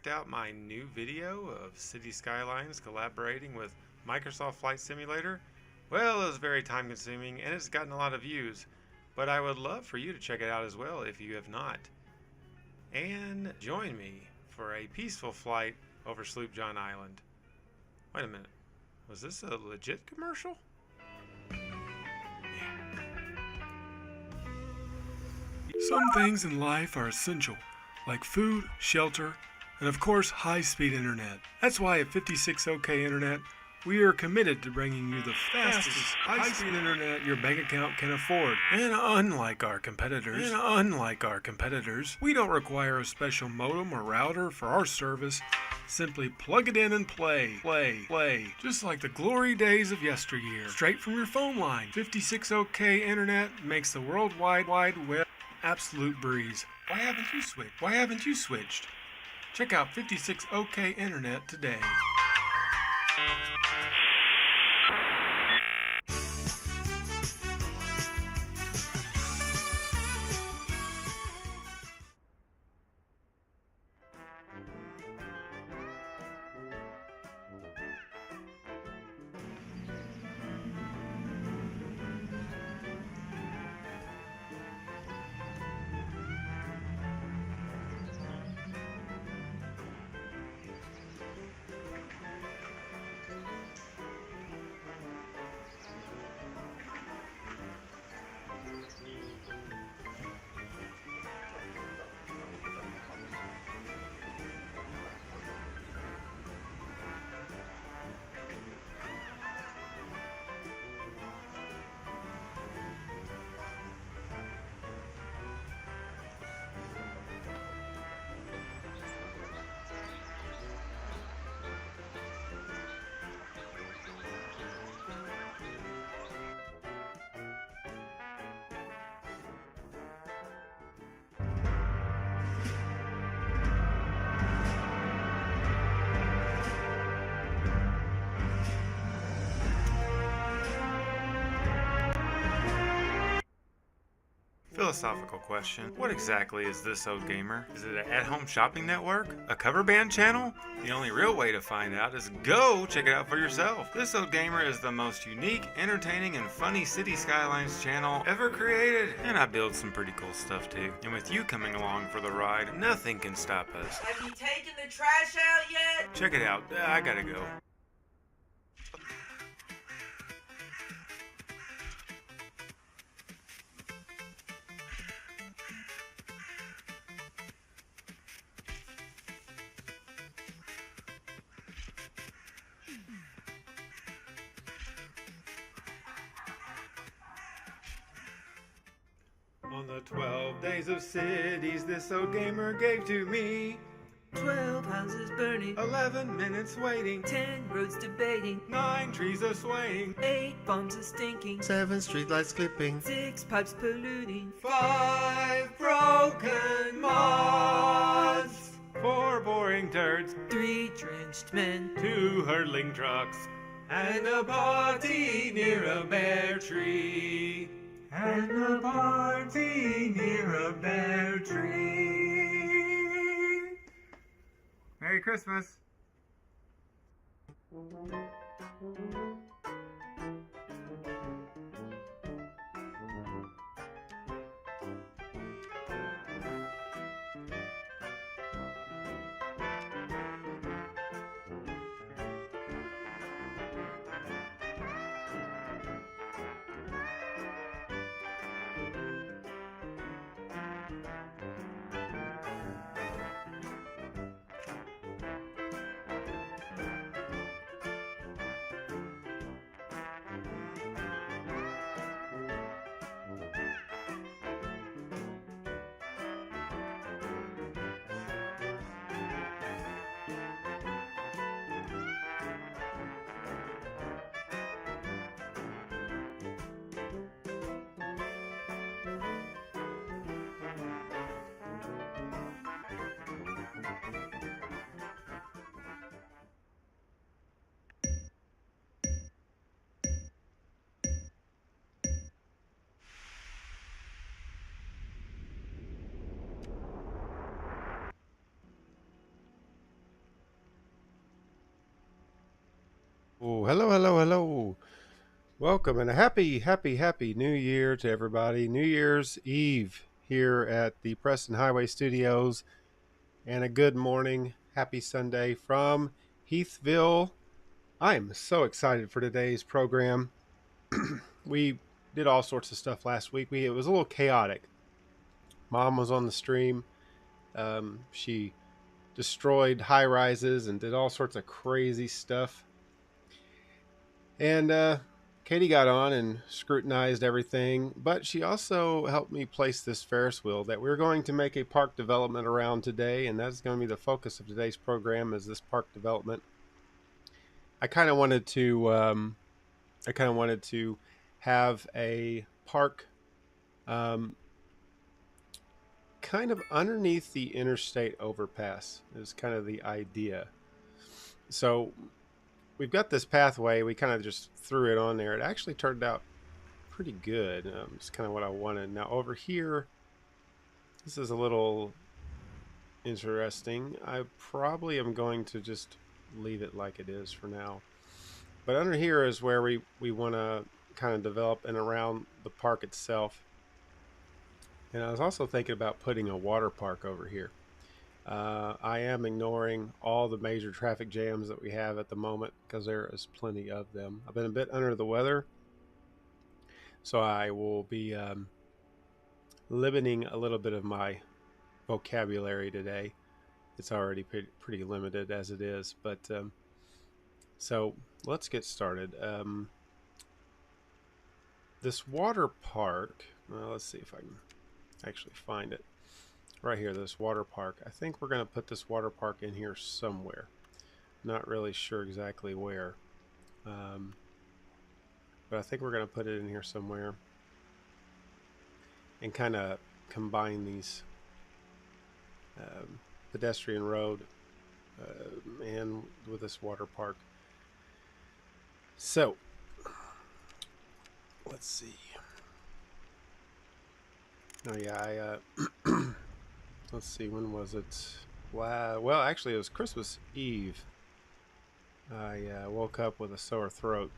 out my new video of City Skylines collaborating with Microsoft Flight Simulator? Well, it was very time consuming and it's gotten a lot of views, but I would love for you to check it out as well if you have not. And join me for a peaceful flight over Sloop John Island. Wait a minute, was this a legit commercial? Some things in life are essential, like food, shelter, and of course high-speed internet. That's why at 56OK Internet, we are committed to bringing you the fastest high-speed internet your bank account can afford. And unlike our competitors, we don't require a special modem or router for our service. Simply plug it in and play. Just like the glory days of yesteryear. Straight from your phone line. 56OK Internet makes the World Wide Web absolute breeze. Why haven't you switched? Check out 56OK Internet today. Philosophical question. What exactly is This Old Gamer? Is it an at-home shopping network? A cover band channel? The only real way to find out is go check it out for yourself. This Old Gamer is the most unique, entertaining, and funny City Skylines channel ever created. And I build some pretty cool stuff too. And with you coming along for the ride, nothing can stop us. Have you taken the trash out yet? Check it out. I gotta go. On the 12 days of cities this old gamer gave to me, 12 houses burning, 11 minutes waiting, 10 roads debating, 9 trees a swaying, 8 bombs a stinking, 7 streetlights clipping, 6 pipes polluting, 5 broken mods, 4 boring turds, 3 drenched men, 2 hurtling trucks, and a party near a bare tree. And a party near a bare tree. Merry Christmas. Oh, hello, hello, hello. Welcome and a happy, happy, happy New Year to everybody. New Year's Eve here at the Preston Highway Studios. And a good morning, happy Sunday from Heathville. I am so excited for today's program. We did all sorts of stuff last week. It was a little chaotic. Mom was on the stream. She destroyed high rises and did all sorts of crazy stuff. And Katie got on and scrutinized everything, but she also helped me place this Ferris wheel that we're going to make a park development around today, and that's going to be the focus of today's program is this park development. I kind of wanted to have a park kind of underneath the interstate overpass is kind of the idea. So we've got this pathway. We kind of just threw it on there. It actually turned out pretty good. It's kind of what I wanted. Now over here, this is a little interesting. I probably am going to just leave it like it is for now. But under here is where we want to kind of develop and around the park itself. And I was also thinking about putting a water park over here. I am ignoring all the major traffic jams that we have at the moment because there is plenty of them. I've been a bit under the weather, so I will be limiting a little bit of my vocabulary today. It's already pretty limited as it is, but so let's get started. This water park, well, let's see if I can actually find it. Right here, this water park. I think we're going to put this water park in here somewhere. Not really sure exactly where. But I think we're going to put it in here somewhere. And kind of combine these pedestrian road and with this water park. So, let's see. Oh yeah, let's see, when was it? Wow. Well, actually, it was Christmas Eve. I woke up with a sore throat.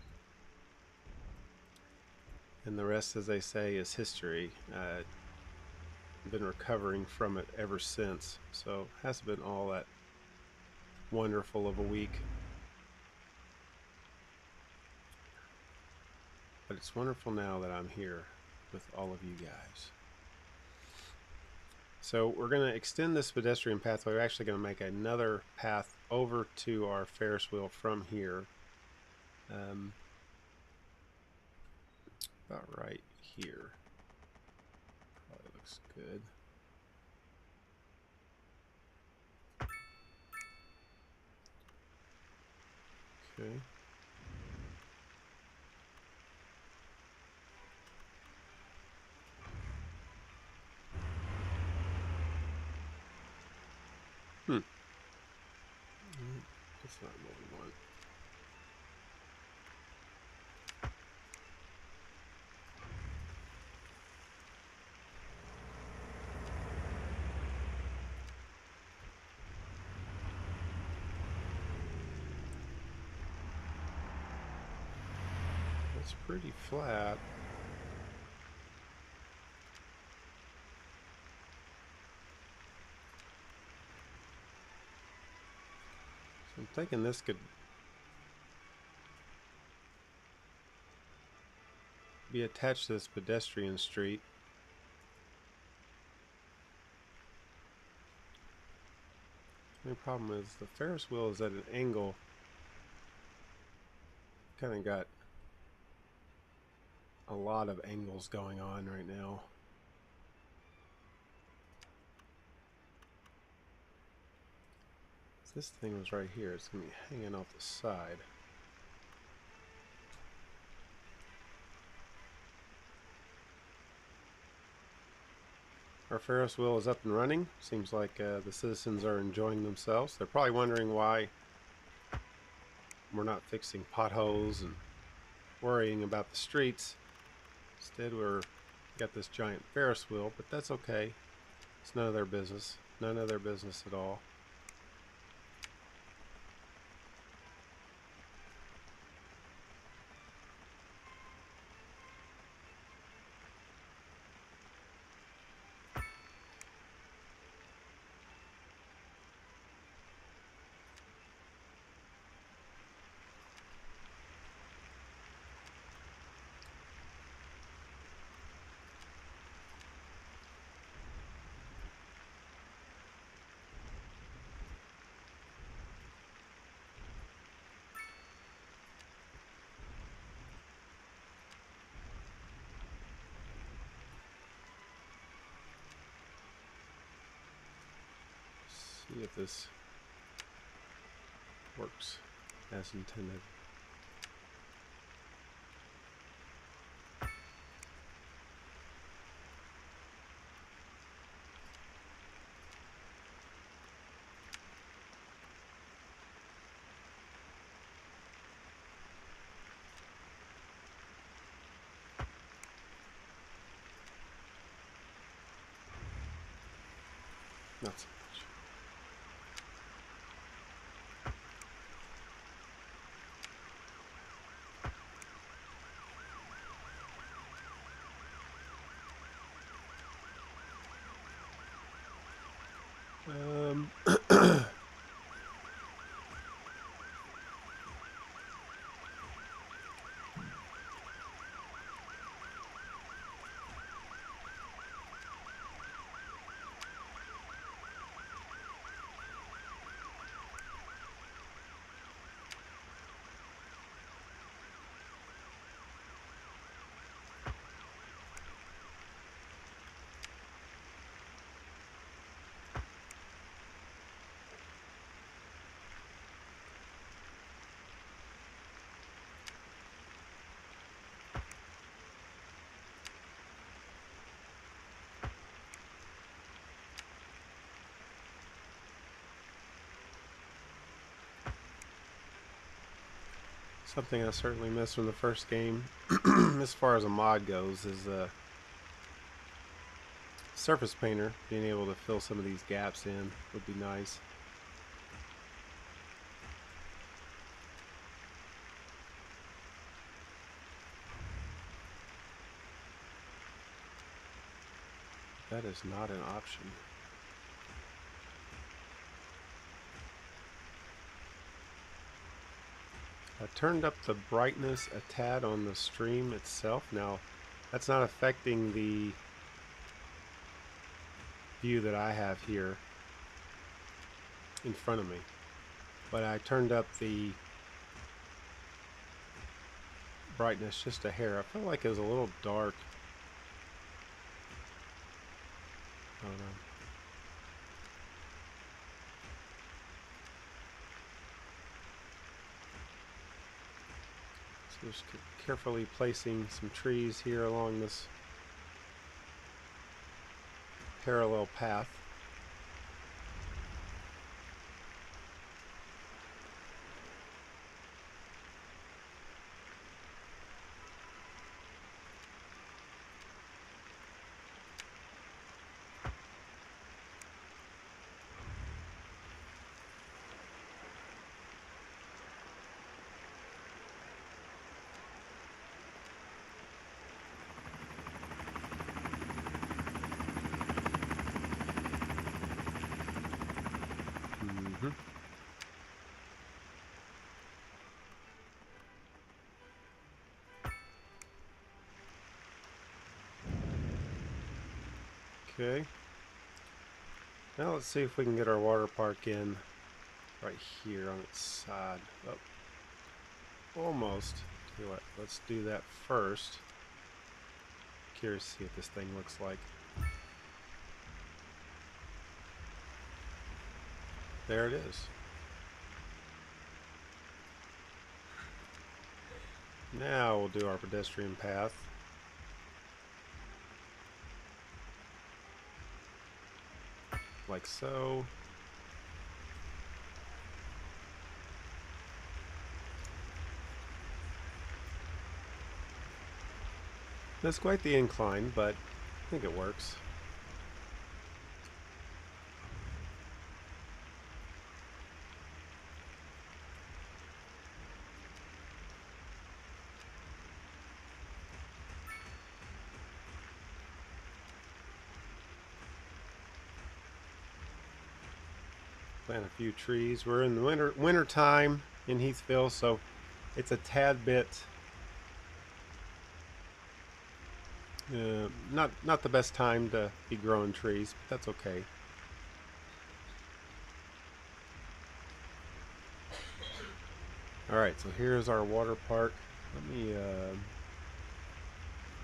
And the rest, as they say, is history. I've been recovering from it ever since. So it hasn't been all that wonderful of a week. But it's wonderful now that I'm here with all of you guys. So we're going to extend this pedestrian pathway. We're actually going to make another path over to our Ferris wheel from here. About right here. Probably looks good. Okay. That's not what we want. It's pretty flat. So I'm thinking this could be attached to this pedestrian street. The only problem is the Ferris wheel is at an angle. Kind of got a lot of angles going on right now. If this thing was right here, it's going to be hanging off the side. Our Ferris wheel is up and running. Seems like the citizens are enjoying themselves. They're probably wondering why we're not fixing potholes and worrying about the streets. Instead, we're got this giant Ferris wheel, but that's okay. It's none of their business. None of their business at all. See if this works as intended. Not so much. Something I certainly missed from the first game, as far as a mod goes, is surface painter. Being able to fill some of these gaps in would be nice. That is not an option. I turned up the brightness a tad on the stream itself. Now, that's not affecting the view that I have here in front of me. But I turned up the brightness just a hair. I felt like it was a little dark. I don't know. Just carefully placing some trees here along this parallel path. Okay. Now let's see if we can get our water park in right here on its side. Oh, almost. Tell you what, let's do that first. Curious to see what this thing looks like. There it is. Now we'll do our pedestrian path. Like so. That's quite the incline, but I think it works. Plant a few trees. We're in the winter time in Heathville, so it's a tad bit not the best time to be growing trees, but that's okay. All right, so here's our water park. Let me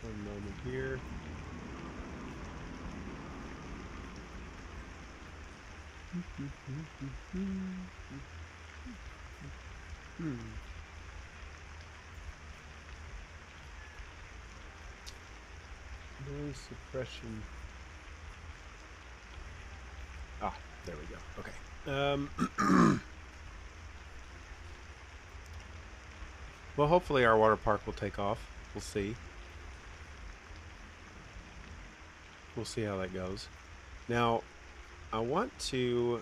one moment here. Noise suppression. Ah, there we go. Okay. Well, hopefully our water park will take off. We'll see. We'll see how that goes. Now, I want to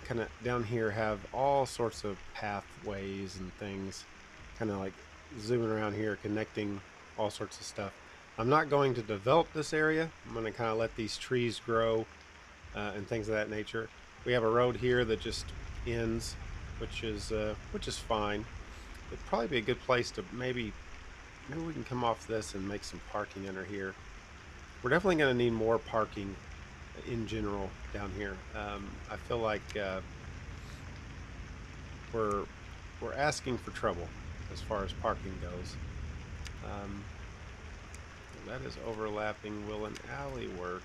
kind of down here have all sorts of pathways and things, kind of like zooming around here, connecting all sorts of stuff. I'm not going to develop this area. I'm going to kind of let these trees grow and things of that nature. We have a road here that just ends, which is fine. It'd probably be a good place to maybe we can come off this and make some parking under here. We're definitely going to need more parking in general down here. I feel like we're asking for trouble as far as parking goes. That is overlapping. Will an alley work?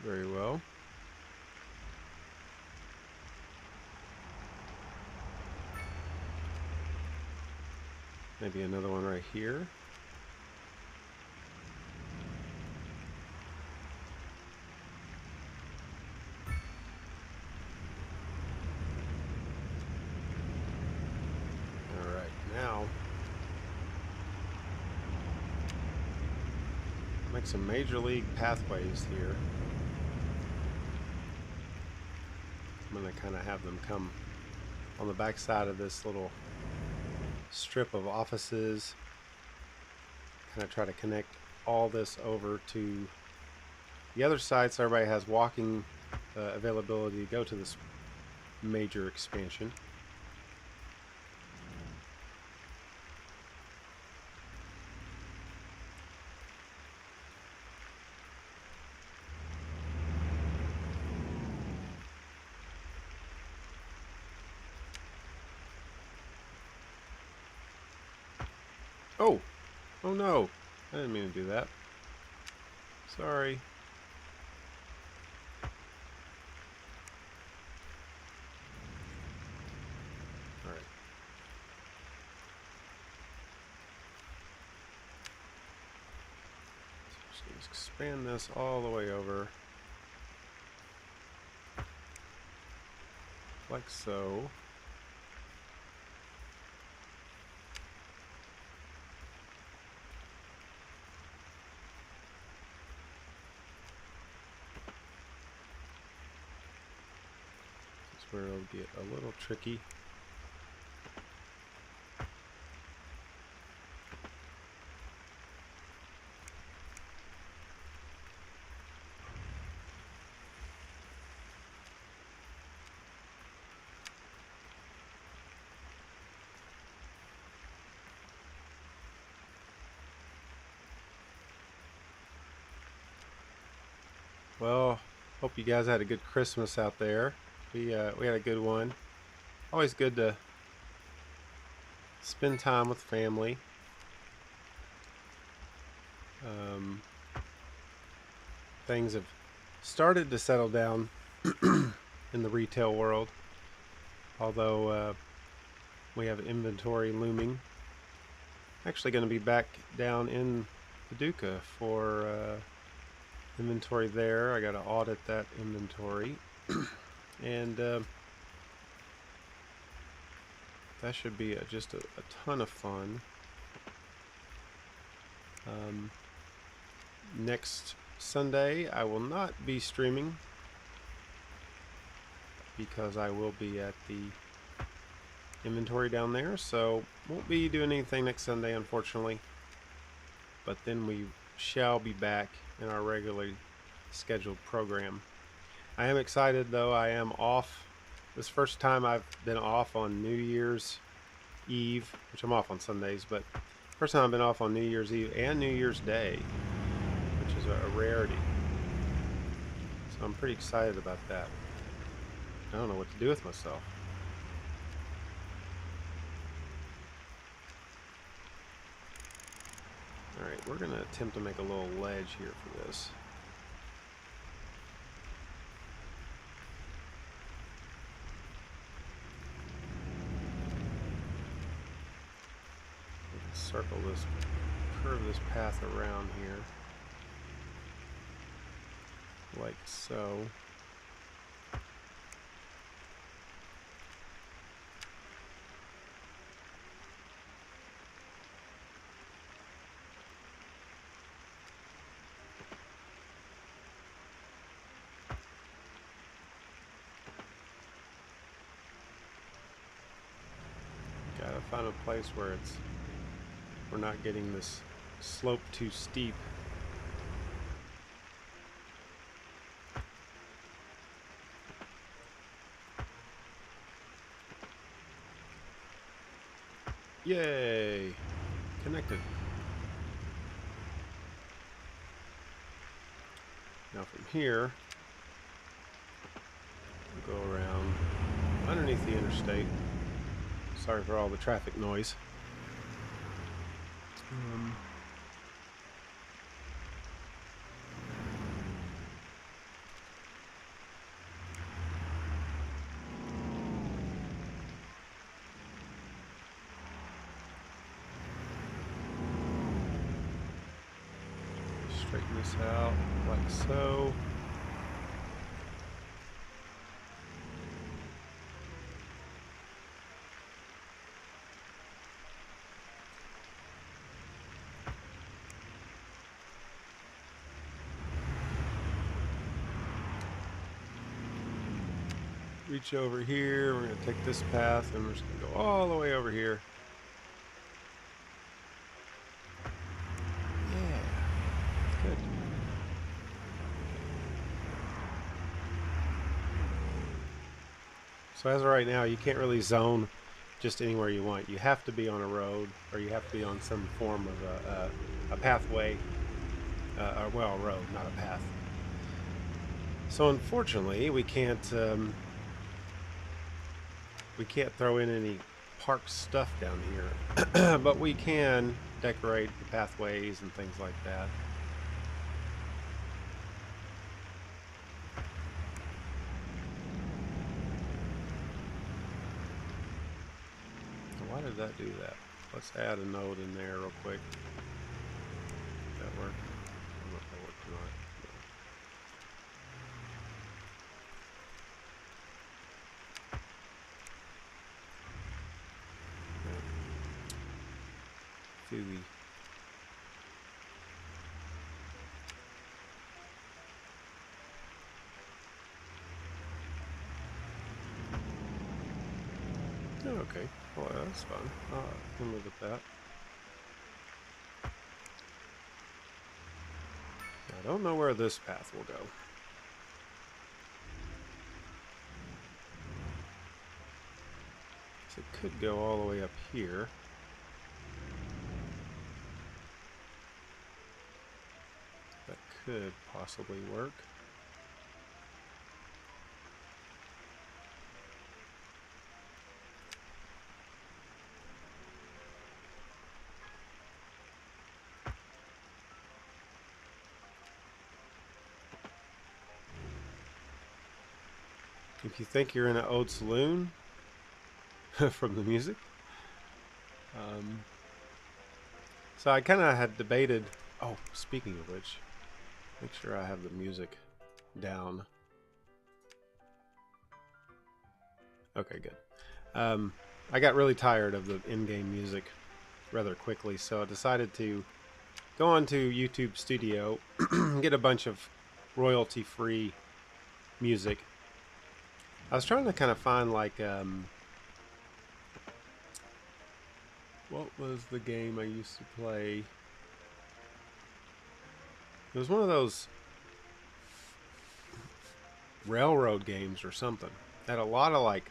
Very well. Maybe another one right here. All right, now make some major league pathways here. I'm going to kind of have them come on the back side of this little strip of offices, kind of try to connect all this over to the other side so everybody has walking availability to go to this major expansion. Oh! Oh no! I didn't mean to do that. Sorry. Alright. So just expand this all the way over. Like so. Where it'll get a little tricky. Well, hope you guys had a good Christmas out there. We had a good one. Always good to spend time with family. Things have started to settle down in the retail world, although we have inventory looming. Actually going to be back down in Paducah for inventory there. I got to audit that inventory. And that should be just a ton of fun. Next Sunday I will not be streaming because I will be at the inventory down there, so won't be doing anything next Sunday, unfortunately. But then we shall be back in our regularly scheduled program. I am excited though. I am off. This first time I've been off on New Year's Eve, which I'm off on Sundays, but First time I've been off on New Year's Eve and New Year's Day, which is a rarity. So I'm pretty excited about that. I don't know what to do with myself. Alright, we're going to attempt to make a little ledge here for this. Circle this, curve this path around here, like so. Gotta find a place where we're not getting this slope too steep. Yay! Connected. Now from here, we'll go around underneath the interstate. Sorry for all the traffic noise. Straighten this out like so. Reach over here, we're going to take this path and we're just going to go all the way over here. Yeah, good. So as of right now, you can't really zone just anywhere you want. You have to be on a road, or you have to be on some form of a pathway, well, a road, not a path. So unfortunately, we can't throw in any park stuff down here, but we can decorate the pathways and things like that. Why did that do that? Let's add a node in there real quick. Did that work? I don't know if that worked or not. Phooey. Okay, well that's fun. I can live with that. I don't know where this path will go. So it could go all the way up here. That could possibly work. If you think you're in an old saloon from the music. So I kind of had debated, oh, speaking of which, make sure I have the music down. Okay, good. I got really tired of the in-game music rather quickly, so I decided to go onto YouTube Studio, get a bunch of royalty-free music. I was trying to kind of find like, what was the game I used to play? It was one of those railroad games or something. It had a lot of like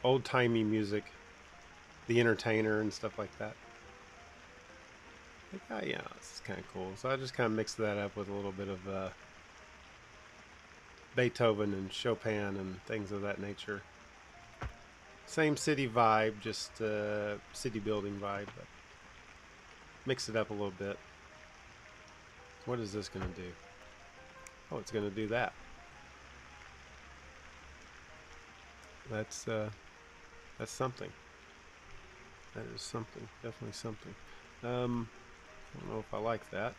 old-timey music, The Entertainer and stuff like that. Like, oh yeah, this is kind of cool. So I just kind of mixed that up with a little bit of Beethoven and Chopin and things of that nature. Same city vibe, just city building vibe, but mix it up a little bit. What is this going to do? Oh, it's going to do that. That's something. That is something. Definitely something. I don't know if I like that.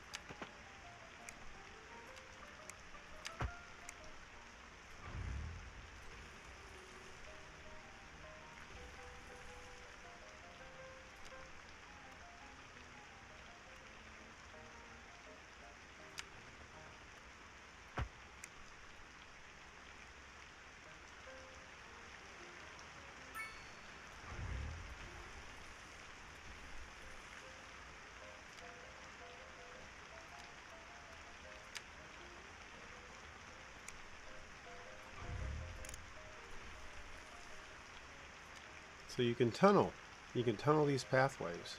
So you can tunnel. You can tunnel these pathways.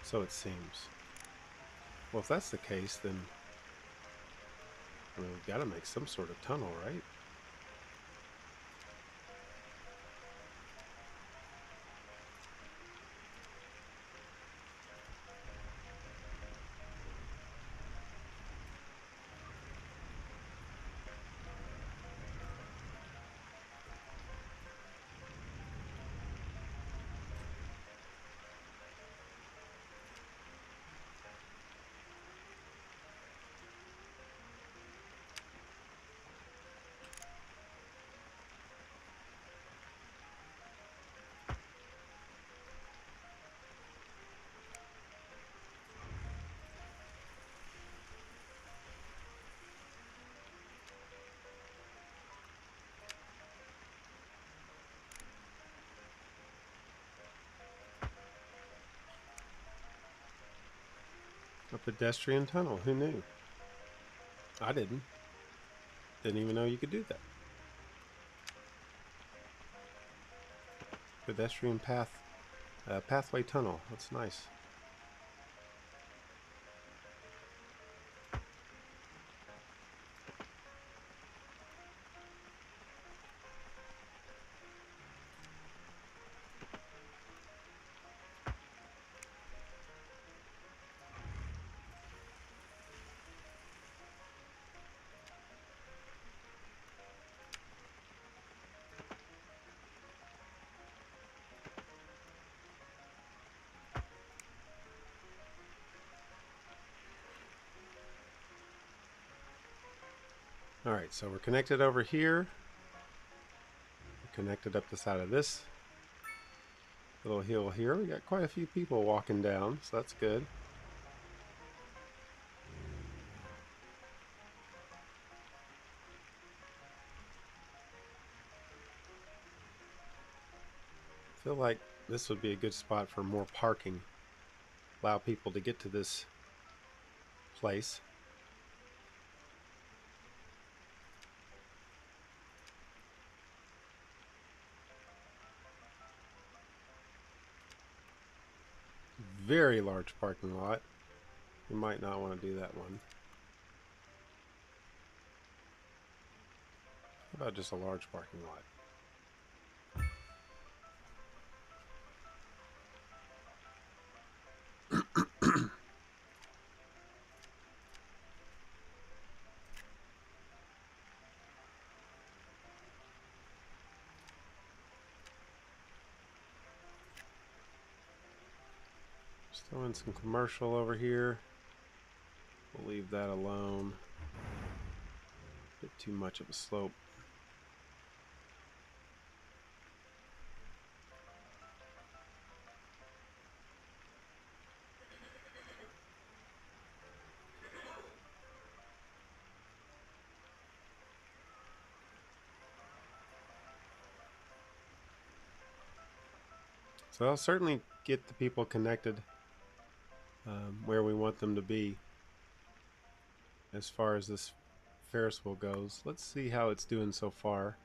So it seems. Well, if that's the case, then I mean, we've got to make some sort of tunnel, right? A pedestrian tunnel. Who knew? I didn't. Didn't even know you could do that. Pedestrian path. Pathway tunnel. That's nice. Alright, so we're connected over here. We're connected up the side of this little hill here. We got quite a few people walking down, so that's good. I feel like this would be a good spot for more parking. Allow people to get to this place. Very large parking lot. You might not want to do that one. How about just a large parking lot? Still in some commercial over here. We'll leave that alone. Bit too much of a slope. So I'll certainly get the people connected where we want them to be as far as this Ferris wheel goes. Let's see how it's doing so far.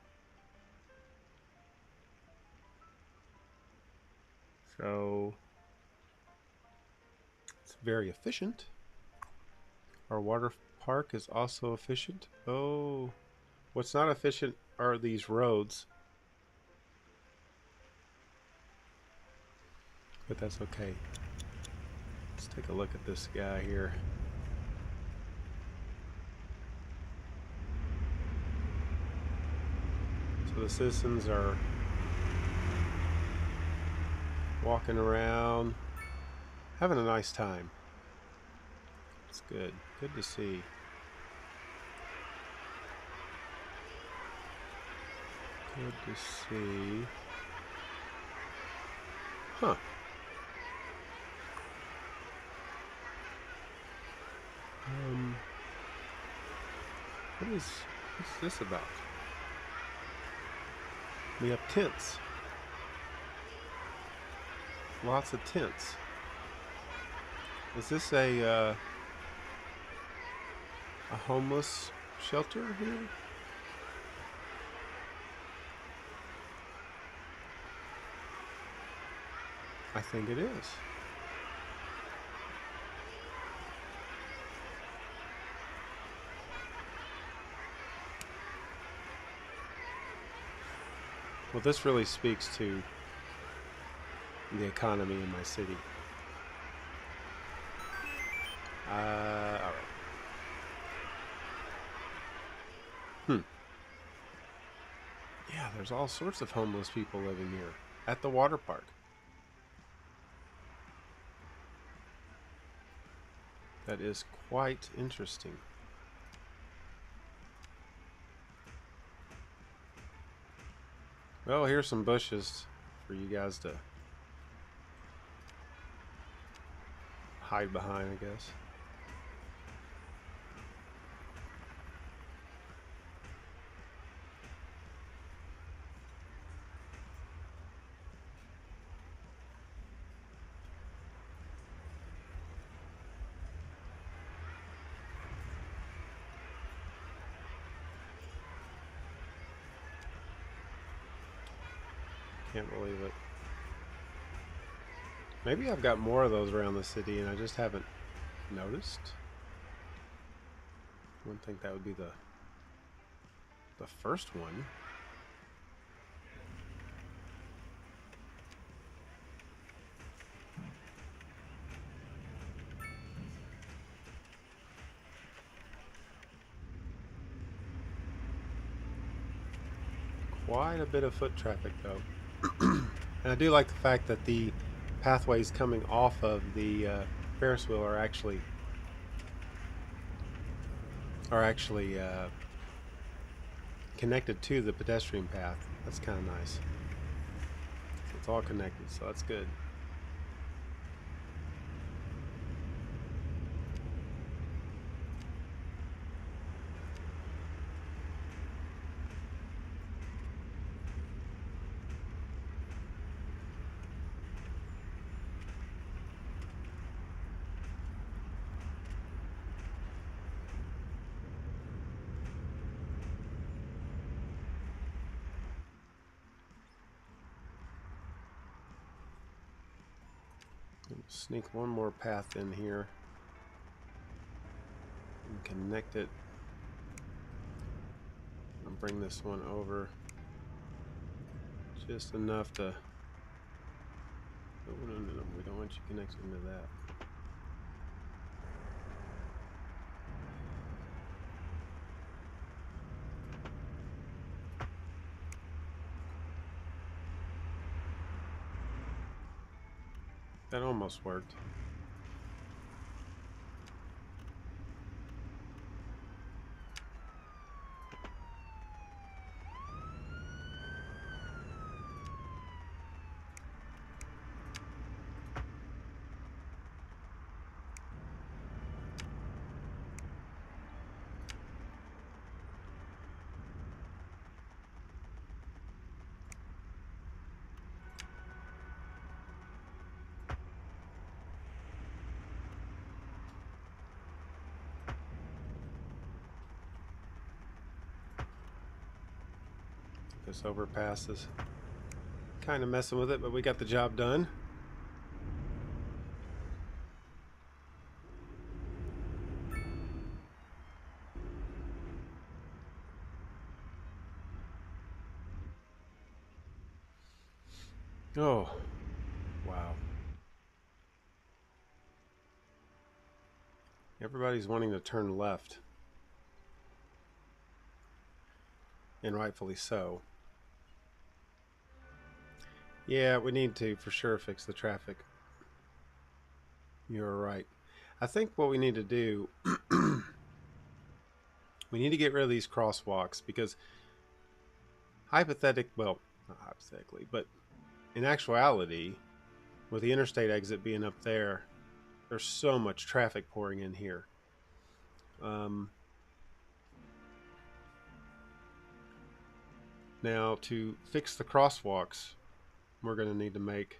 So very efficient. Our water park is also efficient. Oh, what's not efficient are these roads. But that's okay. Let's take a look at this guy here. So the citizens are walking around, having a nice time. It's good. Good to see. Good to see. Huh. What's this about? We have tents. Lots of tents. Is this a homeless shelter here? I think it is. Well, this really speaks to the economy in my city. All right. Yeah, there's all sorts of homeless people living here at the water park. That is quite interesting. Well, here's some bushes for you guys to hide behind, I guess. Can't believe it. Maybe I've got more of those around the city and I just haven't noticed. I wouldn't think that would be the first one. Quite a bit of foot traffic though. And I do like the fact that the pathways coming off of the Ferris wheel are actually connected to the pedestrian path. That's kind of nice. So it's all connected, so that's good. Sneak one more path in here and connect it. I'll bring this one over just enough to. Oh, no, we don't want you connected to that. That almost worked. This overpass is kind of messing with it, but we got the job done. Oh, wow. Everybody's wanting to turn left. And rightfully so. Yeah, we need to for sure fix the traffic. You're right. I think what we need to do, we need to get rid of these crosswalks because well, not hypothetically, but in actuality, with the interstate exit being up there, there's so much traffic pouring in here. Now, to fix the crosswalks, we're going to need to make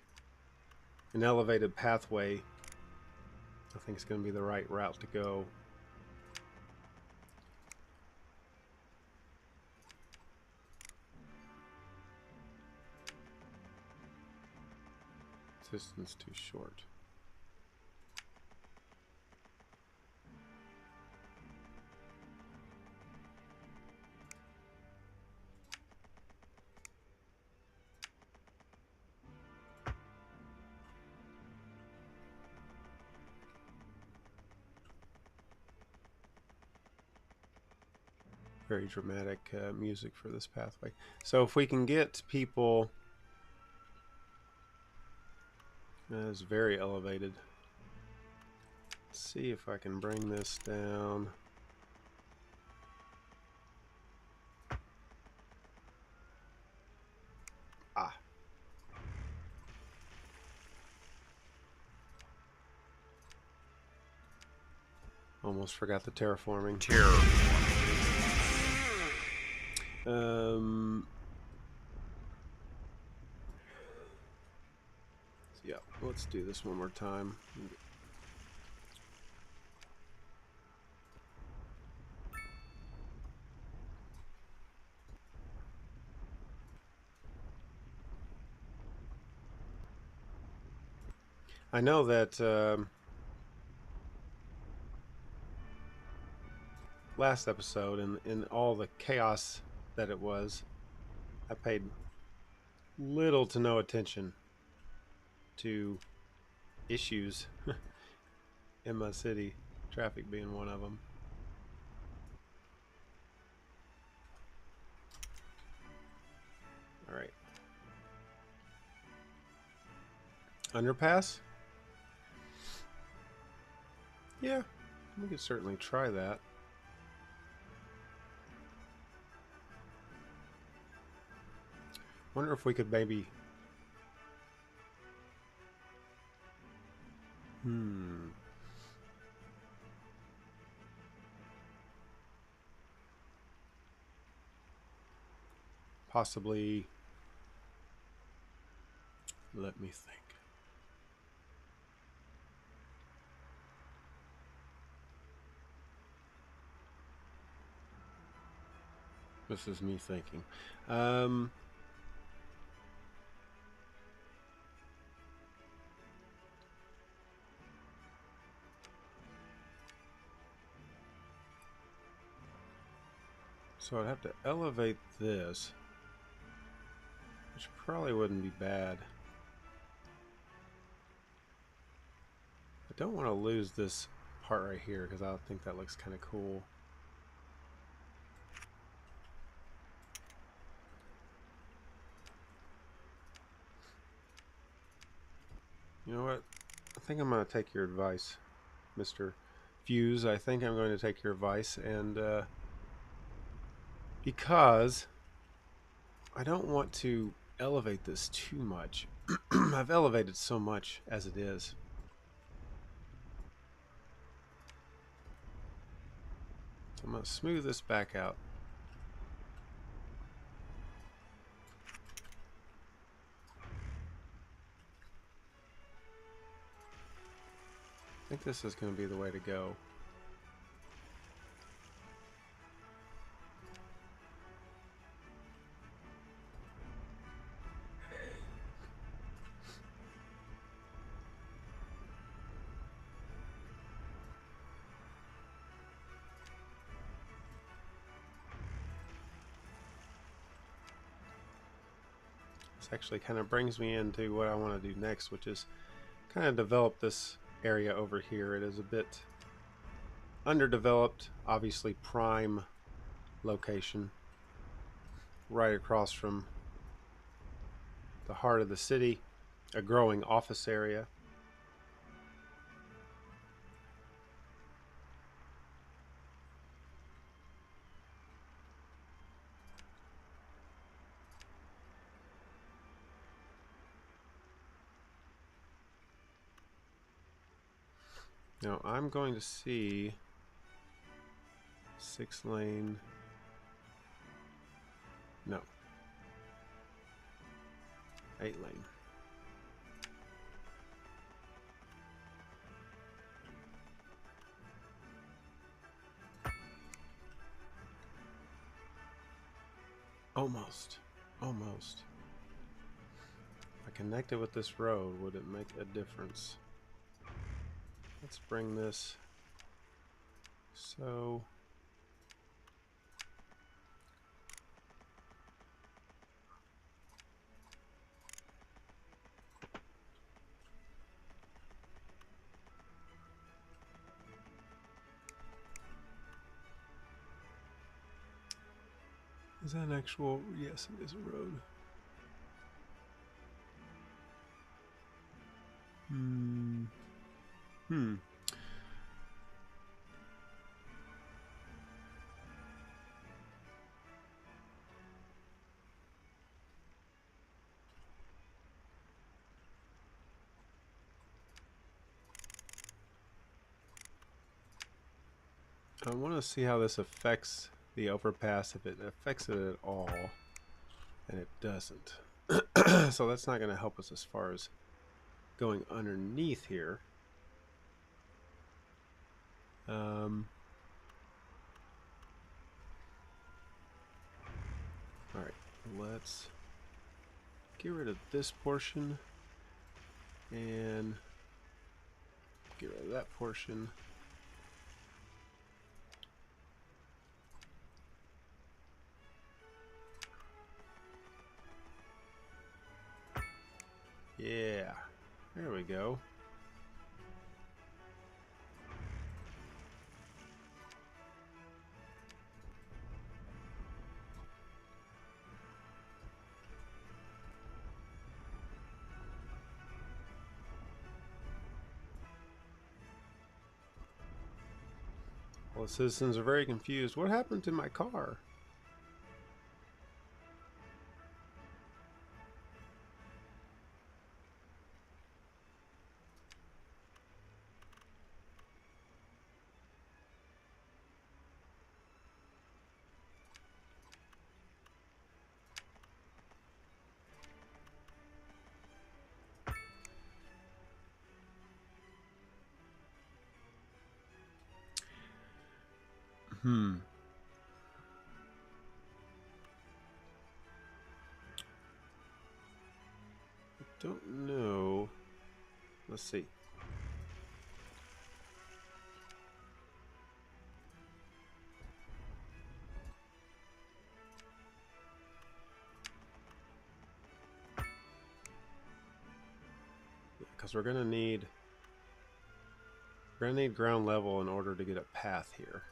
an elevated pathway. I think it's going to be the right route to go. Distance too short. Very dramatic music for this pathway. So if we can get people, it's very elevated. Let's see if I can bring this down. Ah. Almost forgot the terraforming. Yeah, let's do this one more time. I know that last episode and in all the chaos that it was, I paid little to no attention to issues in my city, traffic being one of them. All right. Underpass? Yeah, we could certainly try that. Wonder if we could maybe... Possibly... Let me think. This is me thinking. So I'd have to elevate this, which probably wouldn't be bad. I don't want to lose this part right here because I think that looks kind of cool. You know what? I think I'm going to take your advice, Mr. Fuse. I think I'm going to take your advice, and because I don't want to elevate this too much. I've elevated so much as it is. So I'm going to smooth this back out. I think this is going to be the way to go. actually kind of brings me into what I want to do next, which is kind of develop this area over here. It is a bit underdeveloped, obviously prime location, right across from the heart of the city, a growing office area. Now I'm going to see 6-lane. No. 8-lane. Almost. Almost. If I connected with this road, would it make a difference? Let's bring this so. Is that an actual? Yes, it is a road. I want to see how this affects the overpass, if it affects it at all, and it doesn't. So that's not going to help us as far as going underneath here. Alright, let's get rid of this portion and get rid of that portion. Yeah, there we go. Well, the citizens are very confused. What happened to my car? Don't know. Let's see. Because we're gonna need ground level in order to get a path here.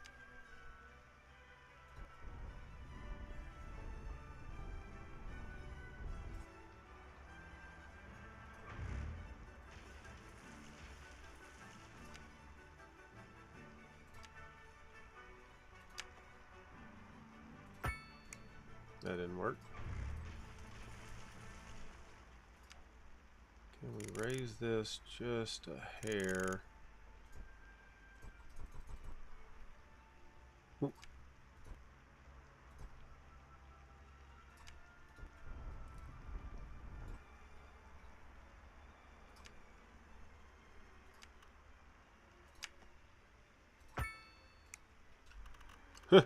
That didn't work. Can we raise this just a hair? Oop. Huh.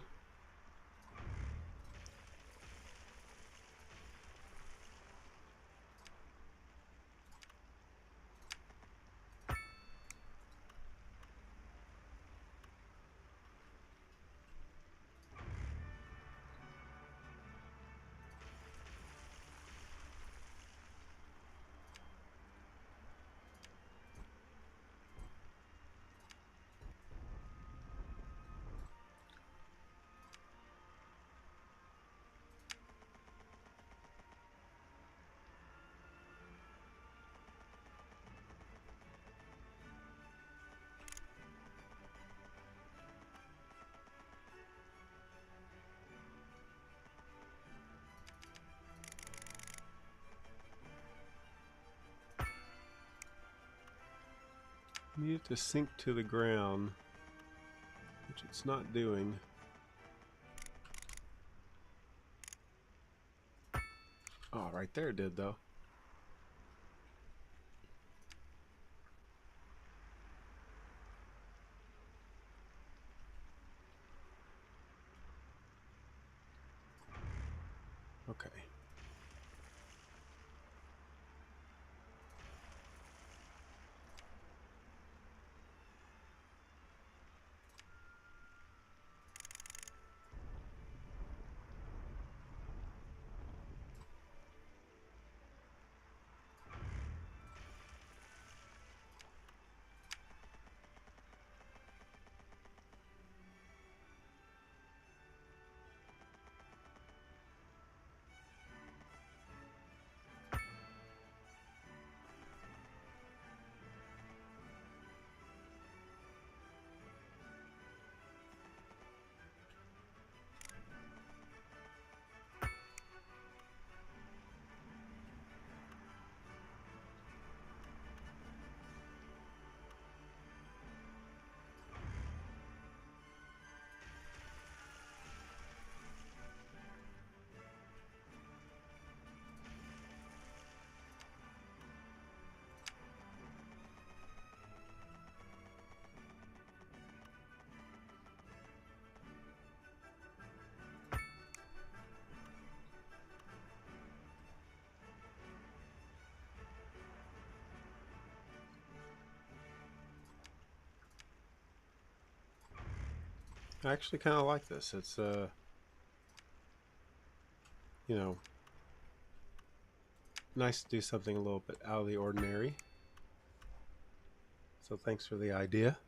Need it to sink to the ground, which it's not doing. Oh, right there it did though. Okay. I actually kind of like this. It's you know, nice to do something a little bit out of the ordinary. So thanks for the idea.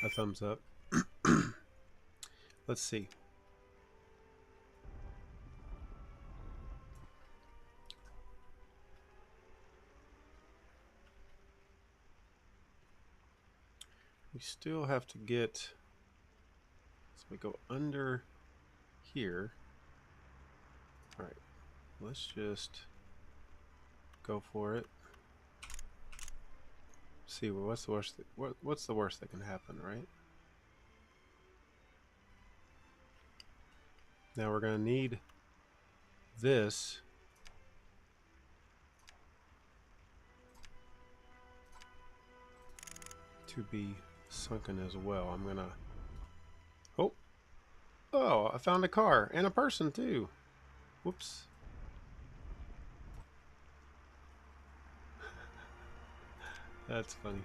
A thumbs up. Let's see. We still have to get, so we go under here. All right, let's just go for it. See what's the worst. What's the worst that can happen, right? Now we're gonna need this to be sunken as well. I'm gonna. Oh, I found a car and a person too. Whoops. That's funny.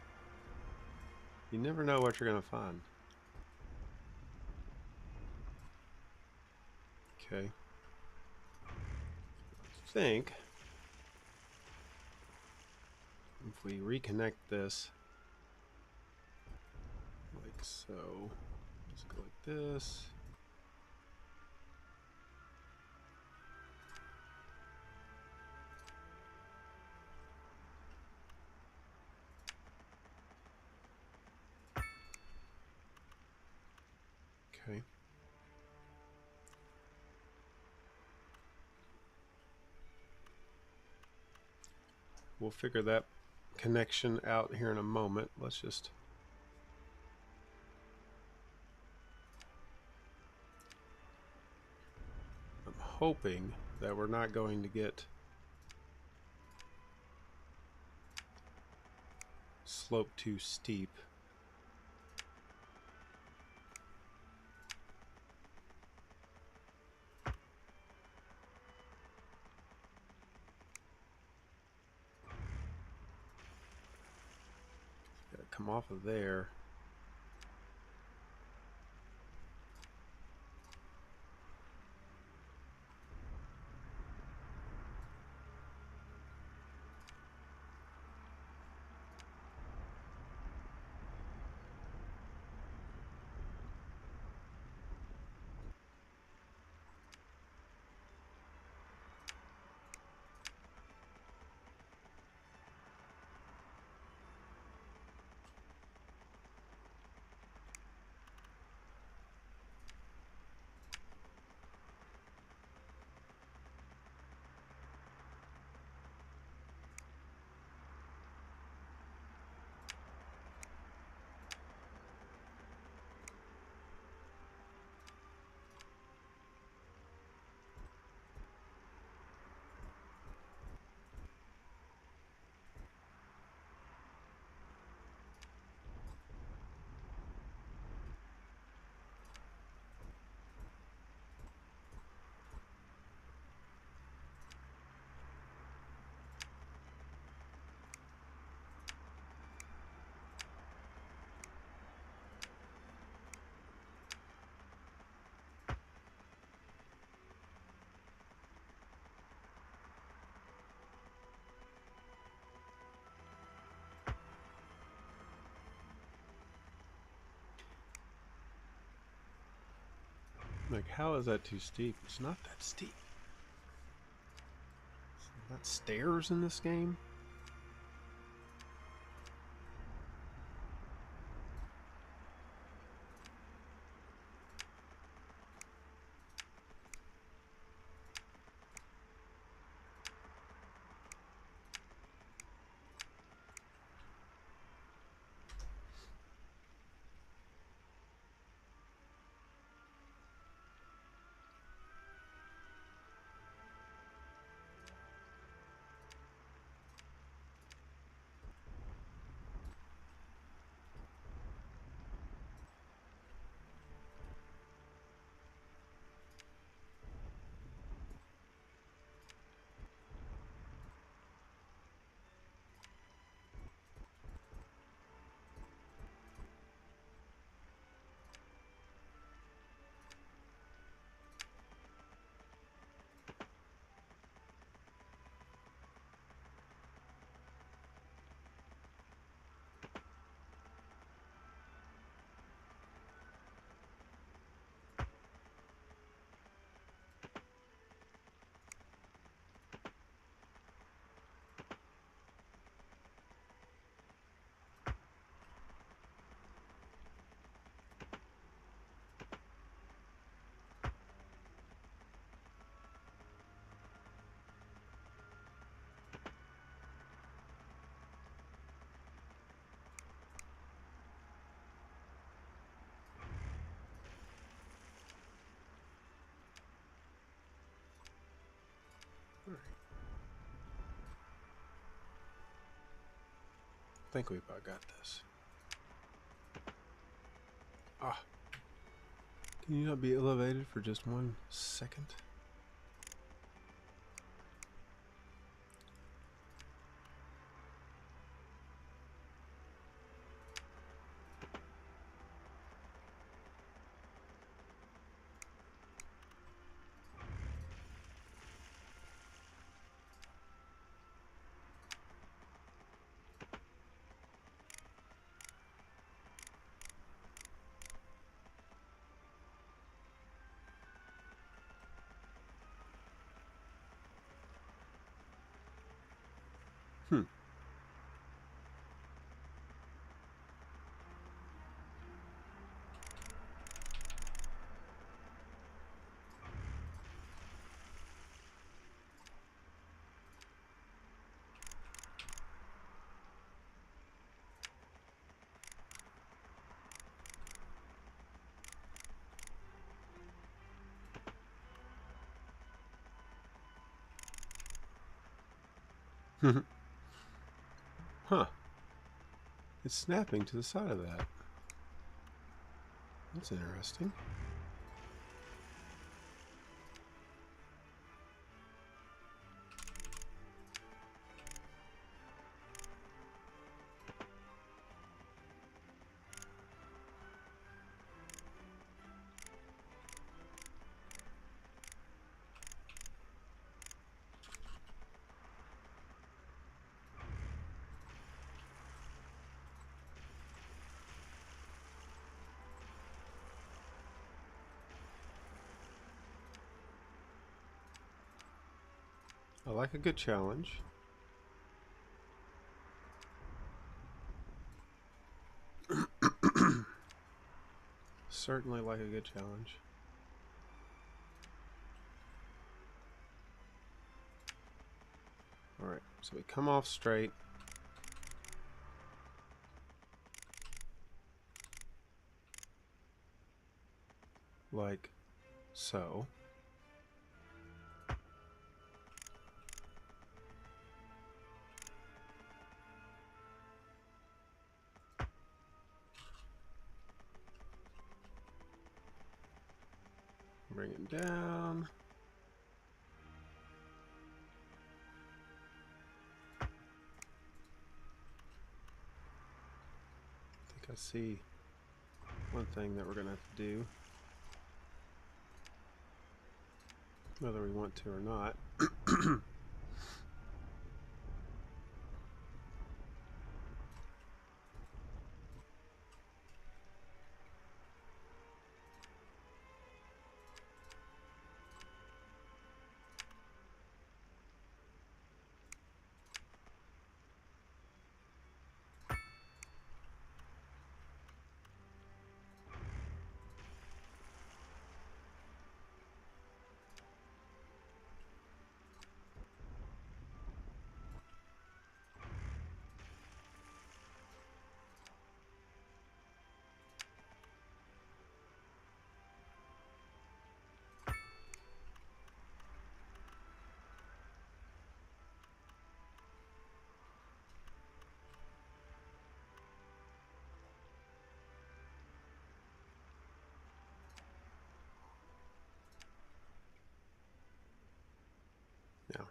You never know what you're gonna find. Okay. I think if we reconnect this like so, let's go like this. Okay. We'll figure that connection out here in a moment. Let's just I'm hoping that we're not going to get slope too steep. Gotta come off of there. Like, how is that too steep? It's not that steep. It's not stairs in this game. I think we've about got this. Ah. Can you not be elevated for just 1 second? Hmm. Huh. It's snapping to the side of that. That's interesting. I like a good challenge. Certainly like a good challenge. Alright, so we come off straight. Like so. Bring it down. I think I see one thing that we're going to have to do, whether we want to or not. Yeah.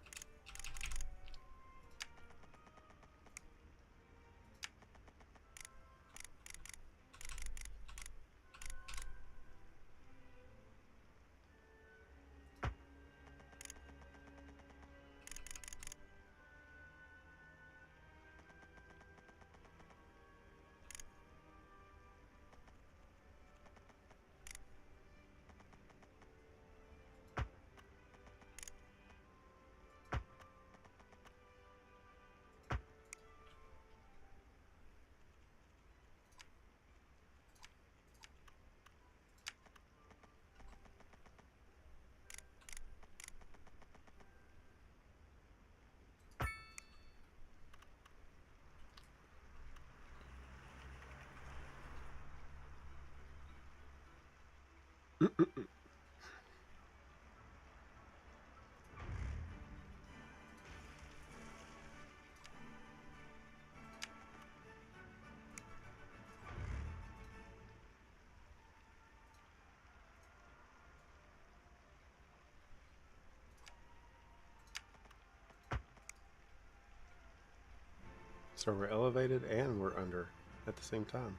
So we're elevated and we're under at the same time.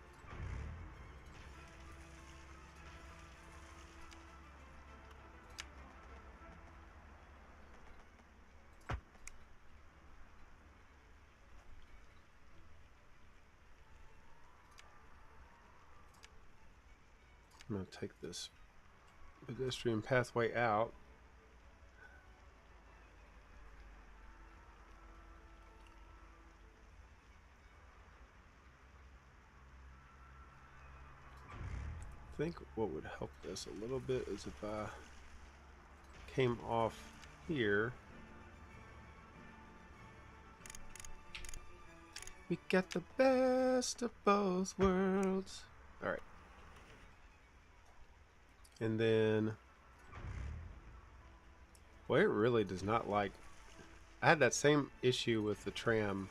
I'm going to take this pedestrian pathway out. I think what would help this a little bit is if I came off here. We get the best of both worlds. All right. And then, well, it really does not like. I had that same issue with the tram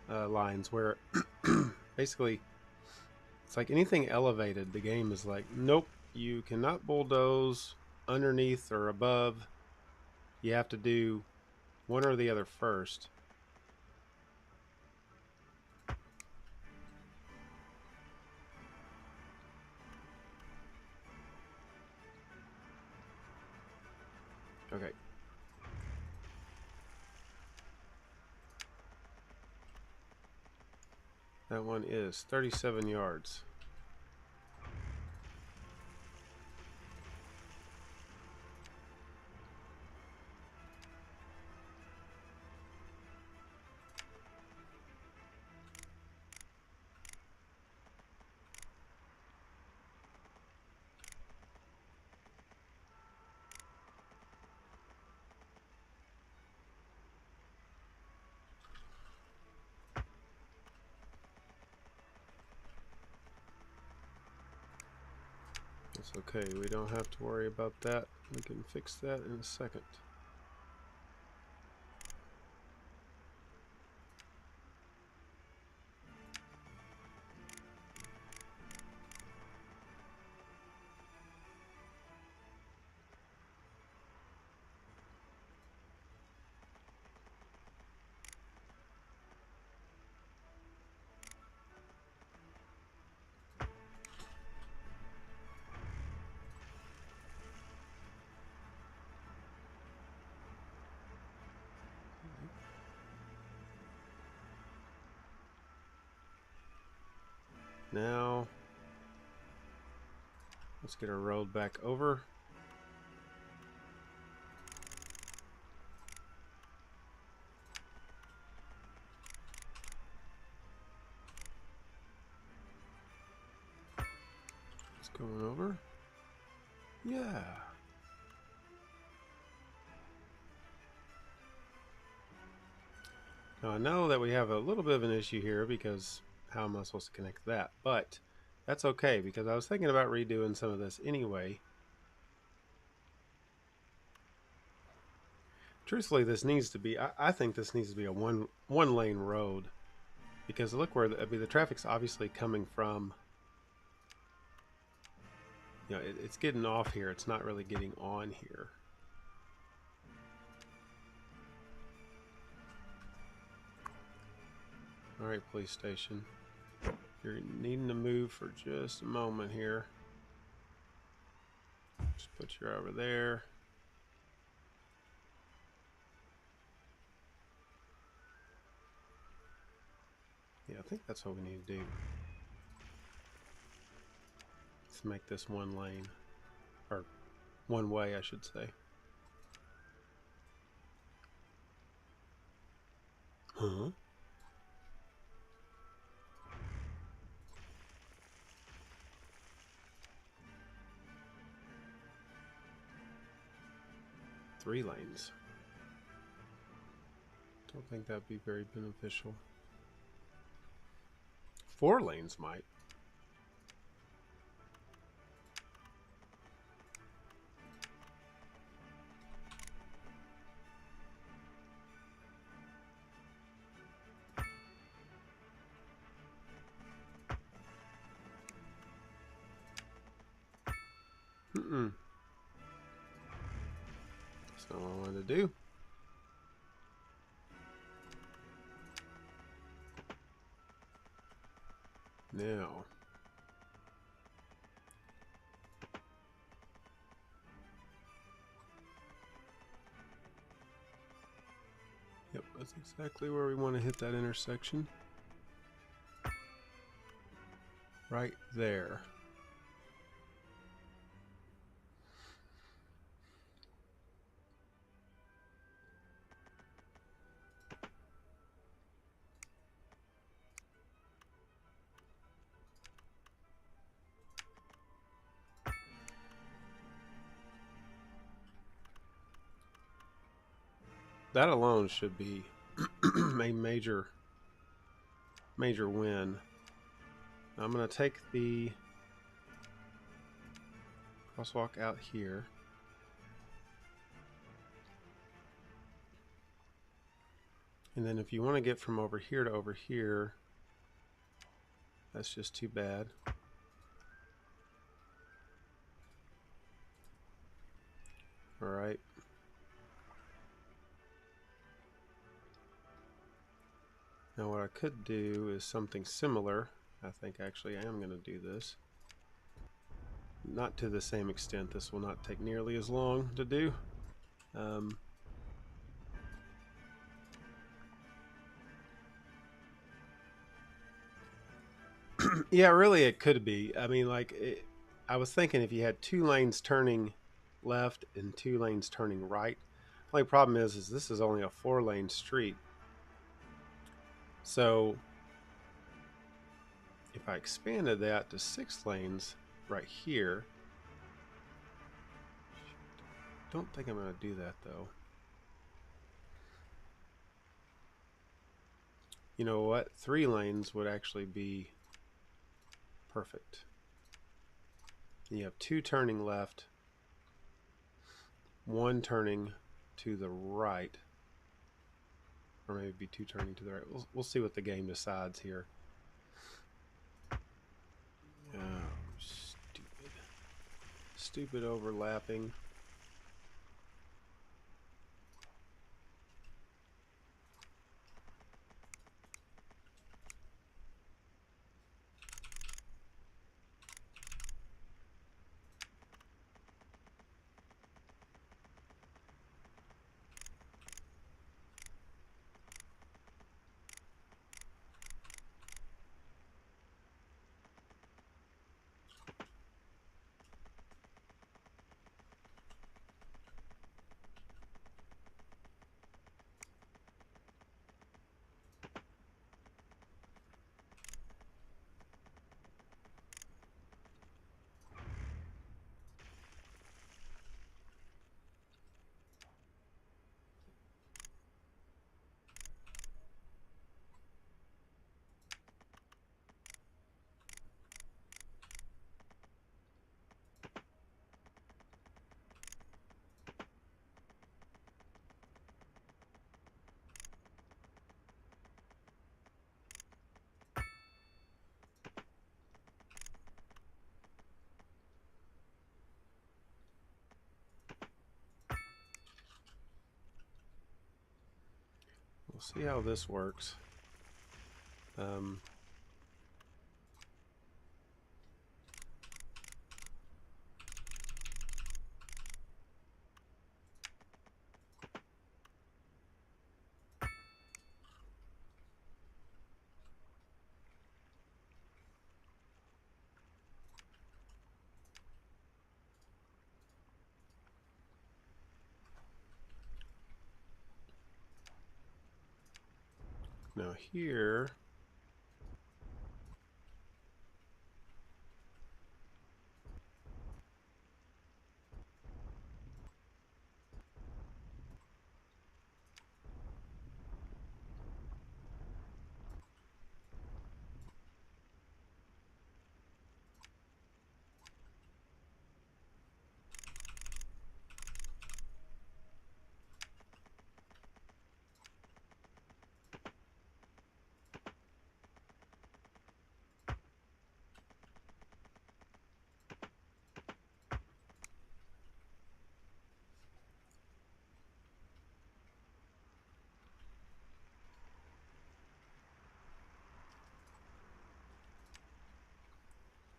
lines where basically it's like anything elevated, the game is like, nope, you cannot bulldoze underneath or above. You have to do one or the other first. Okay. That one is 37 yards. It's okay, we don't have to worry about that. We can fix that in a second. Now, let's get our road back over. It's going over. Yeah. Now I know that we have a little bit of an issue here because how am I supposed to connect that? But that's okay because I was thinking about redoing some of this anyway. Truthfully, this needs to be, I think this needs to be a one lane road because look where the traffic's obviously coming from. You know, it's getting off here. It's not really getting on here. Alright, police station. You're needing to move for just a moment here. Just put you over there. Yeah, I think that's what we need to do. Let's make this one lane. Or one way, I should say. Huh? Three lanes. Don't think that'd be very beneficial. 4 lanes might. That's not what I wanted to do. Now. Yep, that's exactly where we want to hit that intersection. Right there. That alone should be a major win. I'm going to take the crosswalk out here. And then if you want to get from over here to over here, that's just too bad. All right. Now what I could do is something similar. I think actually I am going to do this. Not to the same extent. This will not take nearly as long to do. Yeah, really it could be. I mean, like, I was thinking if you had 2 lanes turning left and 2 lanes turning right. The only problem is this is only a 4-lane street. So if I expanded that to 6 lanes right here, don't think I'm going to do that though. You know what? 3 lanes would actually be perfect. And you have 2 turning left, 1 turning to the right. Or maybe 2 turning to the right. We'll see what the game decides here. Oh, stupid. Stupid overlapping. We'll see how this works. Um, now here,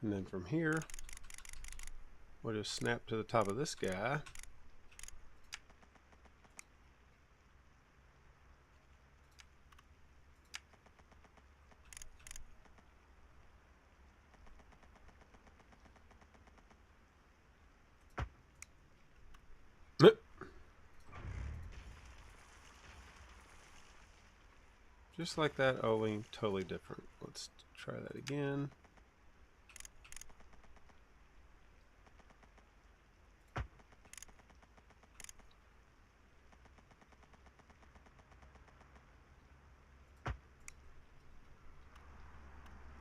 and then from here, we'll just snap to the top of this guy. Just like that, only totally different. Let's try that again.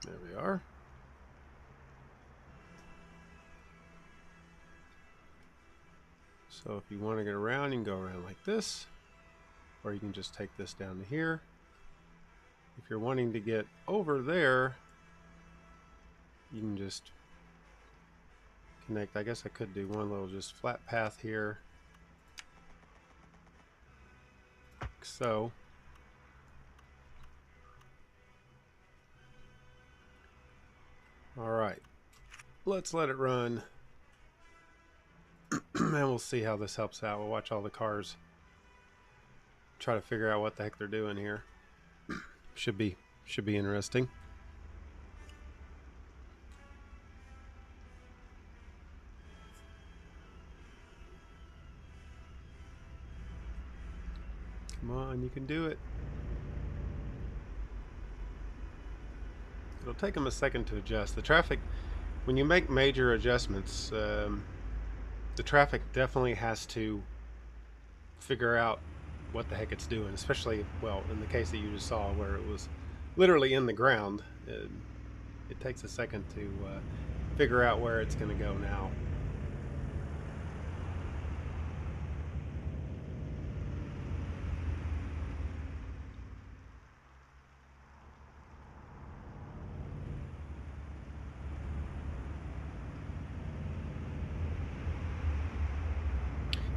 There we are. So if you want to get around, you can go around like this, or you can just take this down to here. If you're wanting to get over there, you can just connect. I guess I could do one little just flat path here, like so. All right, let's let it run, and we'll see how this helps out. We'll watch all the cars, try to figure out what the heck they're doing here. Should be interesting. Come on, you can do it. It'll take them a second to adjust. The traffic, when you make major adjustments, the traffic definitely has to figure out what the heck it's doing, especially, well, in the case that you just saw where it was literally in the ground. It takes a second to figure out where it's going to go now.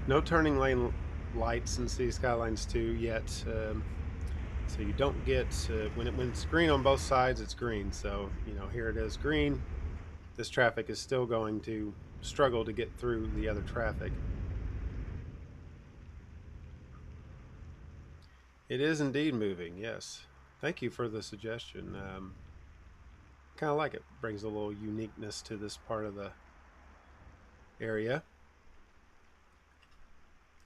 No turning lane lights in City Skylines 2 yet, so you don't get when it's green on both sides, it's green. So here it is green. This traffic is still going to struggle to get through the other traffic. It is indeed moving. Yes, thank you for the suggestion. Kind of like it. Brings a little uniqueness to this part of the area.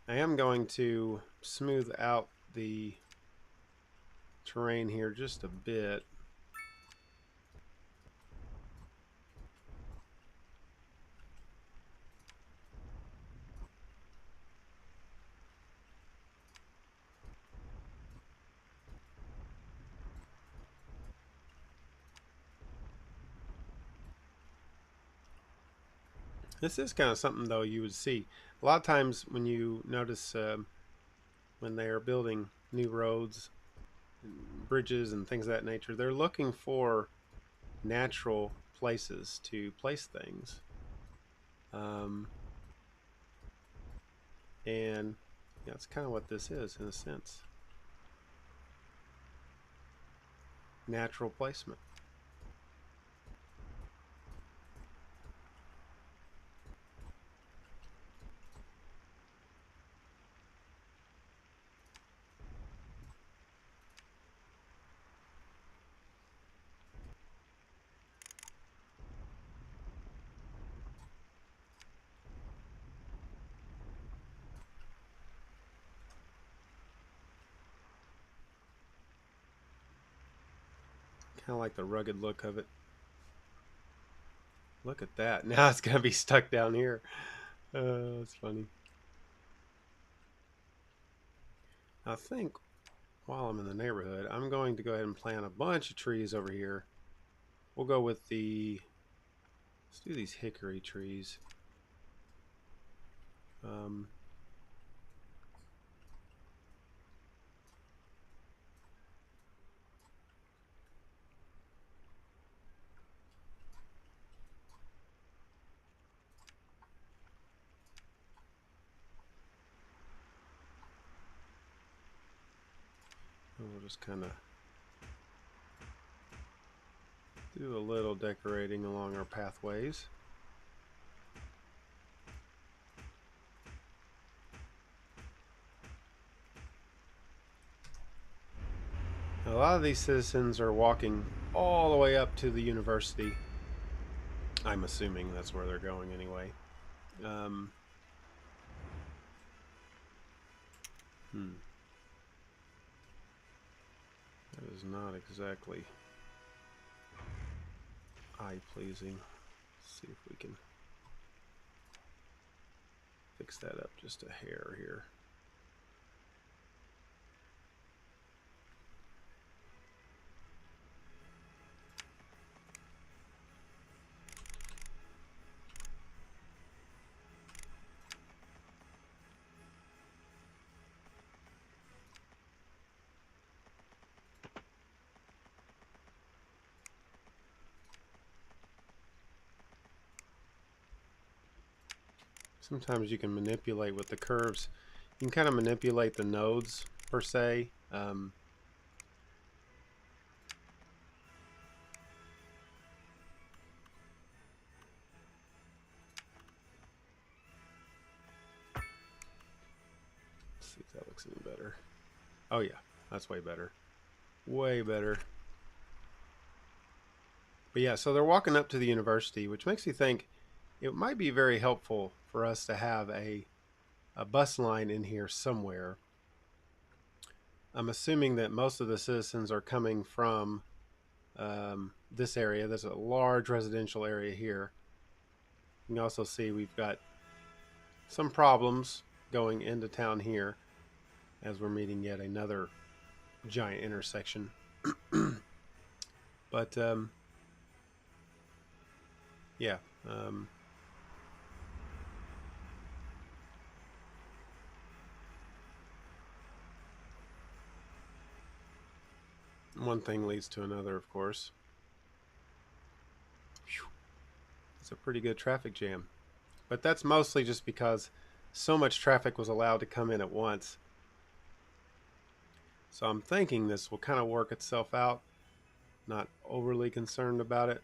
I am going to smooth out the terrain here just a bit. This is kind of something, though, you would see a lot of times when you notice when they are building new roads, and bridges, and things of that nature. They're looking for natural places to place things, and that's kind of what this is in a sense. natural placement. Kind of like the rugged look of it. Look at that. Now it's going to be stuck down here. That's funny. I think while I'm in the neighborhood, I'm going to go ahead and plant a bunch of trees over here. We'll go with let's do these hickory trees. We'll just kind of do a little decorating along our pathways. Now, a lot of these citizens are walking all the way up to the university. I'm assuming that's where they're going anyway. That is not exactly eye-pleasing. Let's see if we can fix that up just a hair here. Sometimes you can manipulate with the curves. You can kind of manipulate the nodes per se. Let's see if that looks any better. Oh yeah, that's way better. Way better. But yeah, so they're walking up to the university, which makes me think it might be very helpful for us to have a bus line in here somewhere. I'm assuming that most of the citizens are coming from this area. There's a large residential area here. You can also see we've got some problems going into town here as we're meeting yet another giant intersection. But yeah. One thing leads to another, of course. It's a pretty good traffic jam. But that's mostly just because so much traffic was allowed to come in at once. So I'm thinking this will kind of work itself out. Not overly concerned about it.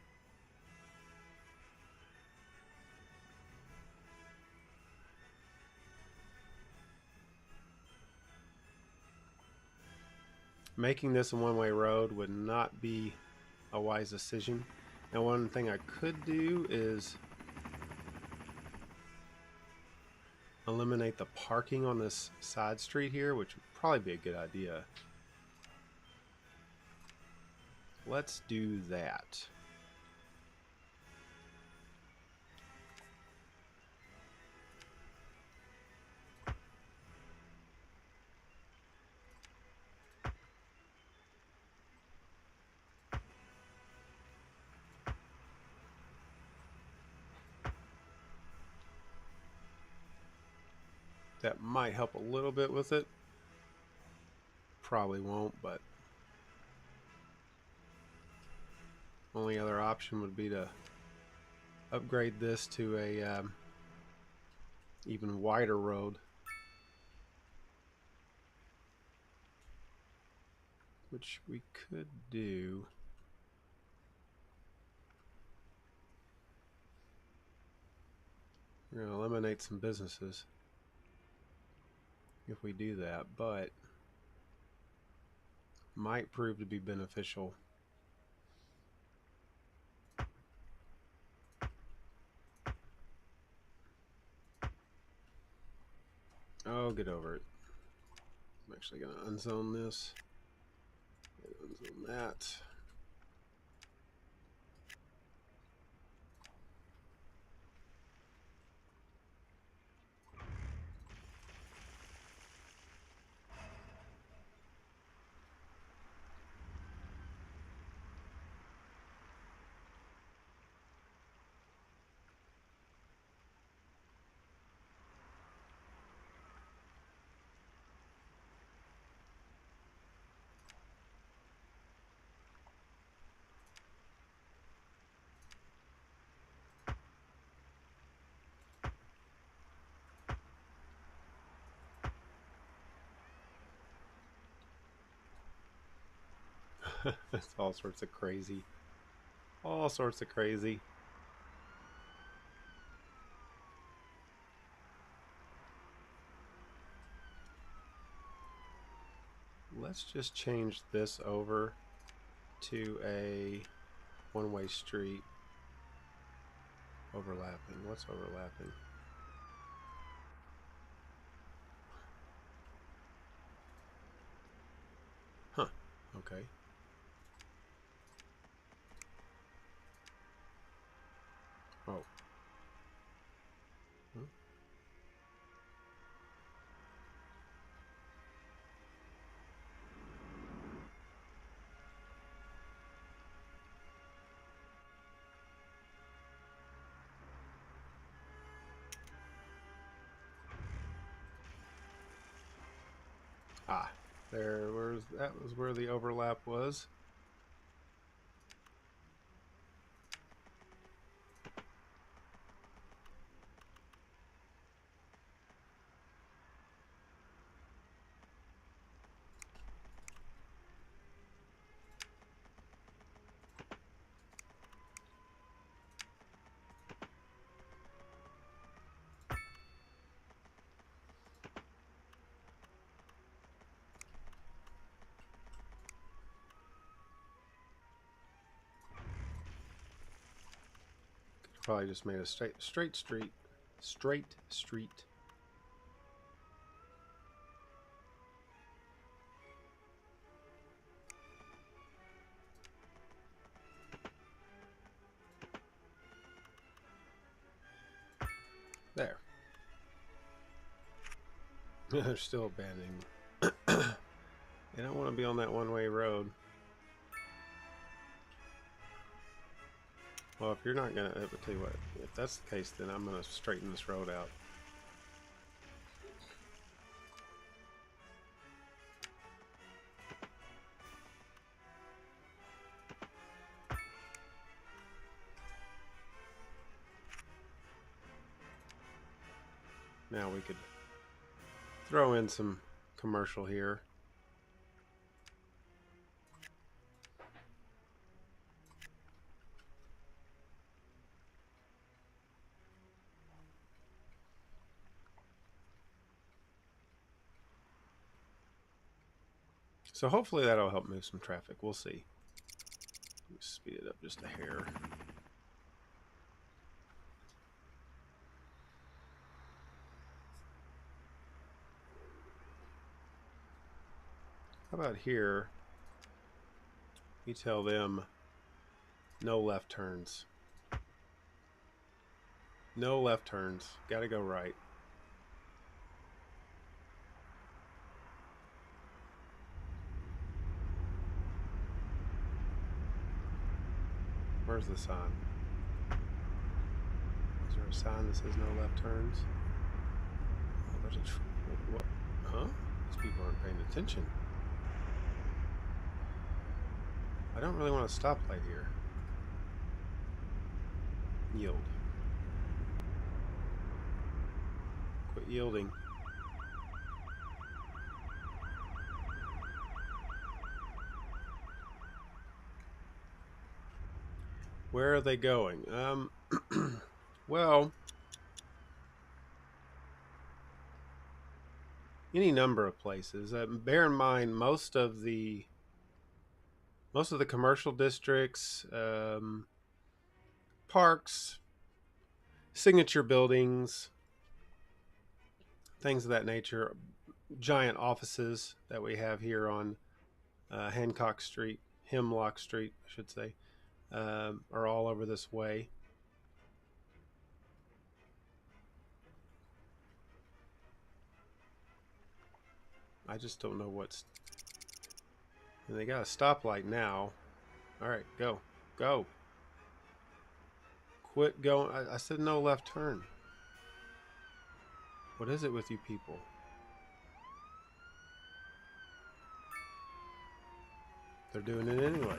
Making this a one-way road would not be a wise decision. Now, one thing I could do is eliminate the parking on this side street here, which would probably be a good idea. Let's do that. That might help a little bit with it. Probably won't, but only other option would be to upgrade this to a even wider road, which we could do. We're going to eliminate some businesses if we do that, but might prove to be beneficial. Oh, get over it. I'm actually going to unzone this and unzone that. It's all sorts of crazy. All sorts of crazy. Let's just change this over to a one-way street. Overlapping. What's overlapping? Huh. Okay. Oh. Huh? Ah, there. That was where the overlap was. Probably just made a straight street. Straight street. There. They're still abandoning. They don't want to be on that one-way road. Well, if you're not gonna, I'll tell you what. If that's the case, then I'm gonna straighten this road out. Now we could throw in some commercial here. So hopefully that'll help move some traffic. We'll see. Let me speed it up just a hair. How about here? You tell them no left turns. No left turns. Gotta go right. Where's the sign? Is there a sign that says no left turns? Oh, there's a what? Huh? These people aren't paying attention. I don't really want a stoplight here. Yield. Quit yielding. Where are they going? Well, any number of places. Bear in mind, most of the commercial districts, parks, signature buildings, things of that nature, giant offices that we have here on Hancock Street, Hemlock Street, I should say, are all over this way. I just don't know what's... And they got a stoplight now. All right, go. Go. Quit going. I said no left turn. What is it with you people? They're doing it anyway.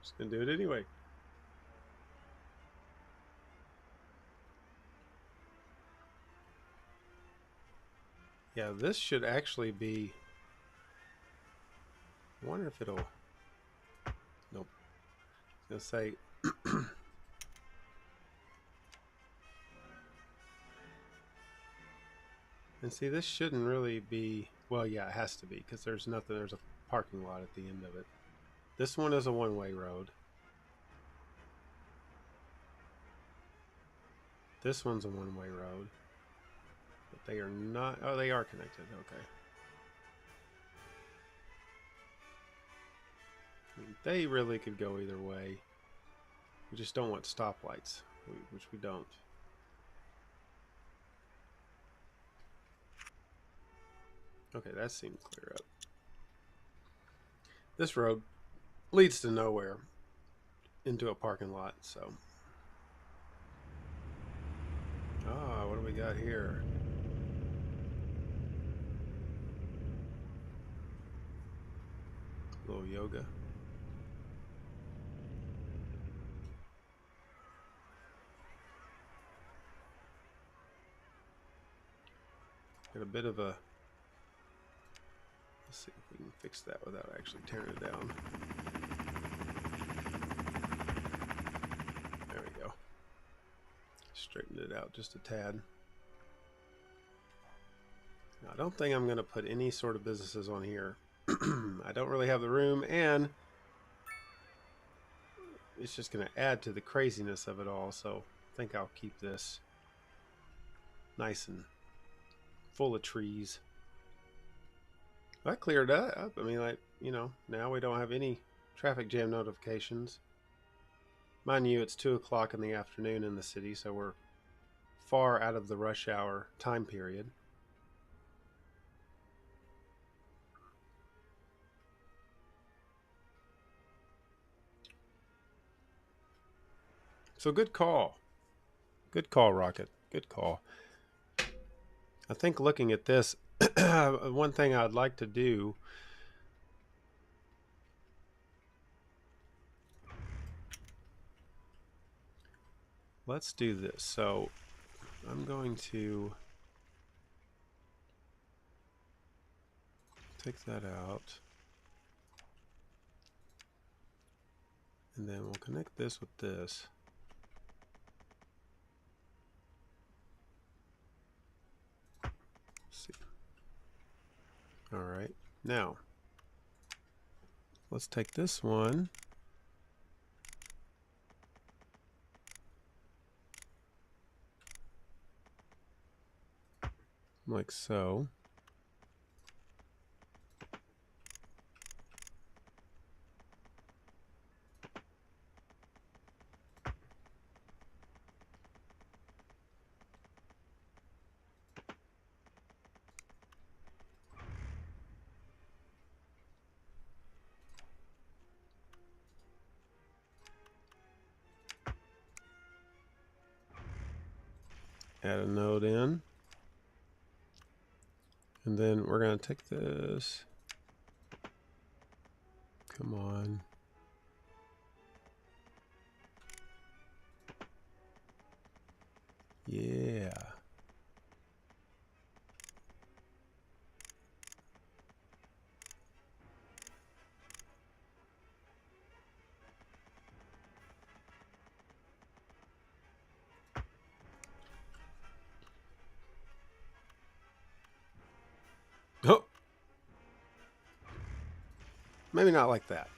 Just gonna do it anyway. Yeah, this should actually be... I wonder if it'll... Nope. I was gonna say... And see, this shouldn't really be... Well, yeah, it has to be, because there's nothing... There's a parking lot at the end of it. This one is a one-way road. This one's a one-way road. But they are not... Oh, they are connected. Okay. I mean, they really could go either way. We just don't want stoplights, which we don't. Okay, that seemed clear up. This road leads to nowhere, into a parking lot, so... Ah, what do we got here? A little yoga. Got a bit of a... Let's see if we can fix that without actually tearing it down. There we go. Straightened it out just a tad. Now, I don't think I'm going to put any sort of businesses on here. I don't really have the room, and it's just going to add to the craziness of it all, so I think I'll keep this nice and full of trees. I cleared that up. I mean, like, you know, now we don't have any traffic jam notifications. Mind you, it's 2 o'clock in the afternoon in the city, so we're far out of the rush hour time period. So good call. Good call, Rocket. Good call. I think looking at this, one thing I'd like to do let's do this. So I'm going to take that out, and then we'll connect this with this. Let's see. All right, now let's take this one like so. Add a node in. And then we're going to take this. Come on. Yeah. Maybe not like that.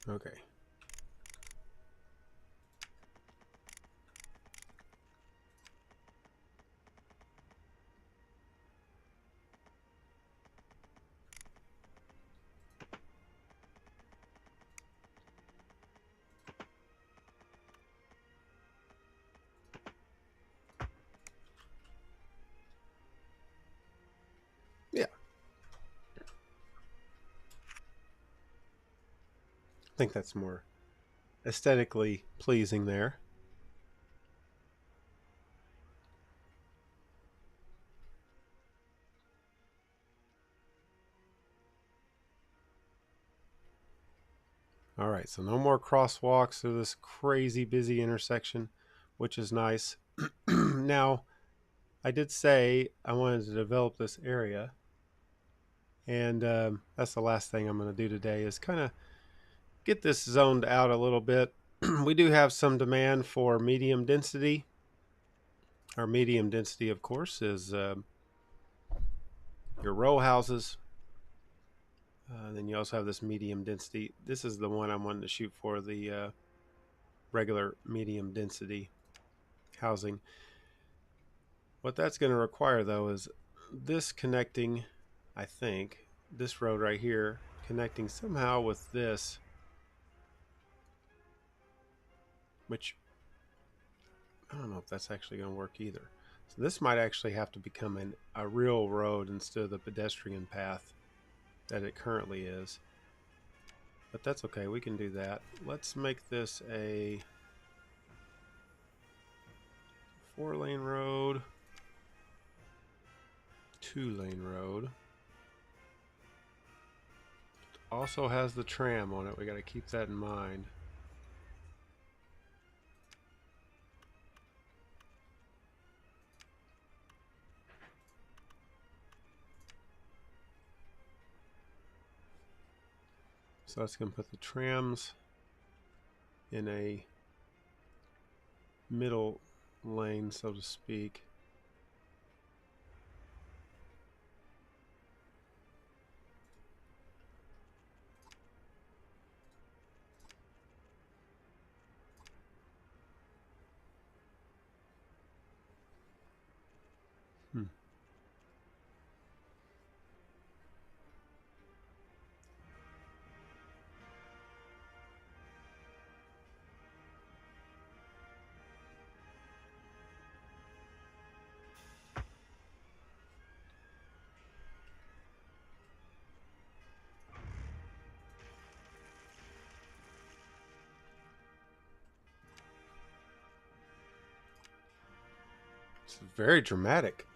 Okay. Yeah. I think that's more aesthetically pleasing there. All right, so no more crosswalks through this crazy busy intersection, which is nice. Now, I did say I wanted to develop this area, and that's the last thing I'm going to do today is kind of get this zoned out a little bit. We do have some demand for medium density. Our medium density, of course, is your row houses. Then you also have this medium density. This is the one I'm wanting to shoot for, the regular medium density housing. What that's going to require, though, is this connecting, I think, this road right here, connecting somehow with this, which I don't know if that's actually going to work either. So this might actually have to become a real road instead of the pedestrian path that it currently is. But that's okay, we can do that. Let's make this a 4-lane road, 2-lane road. Also has the tram on it, we got to keep that in mind. So that's going to put the trams in a middle lane, so to speak. It's very dramatic.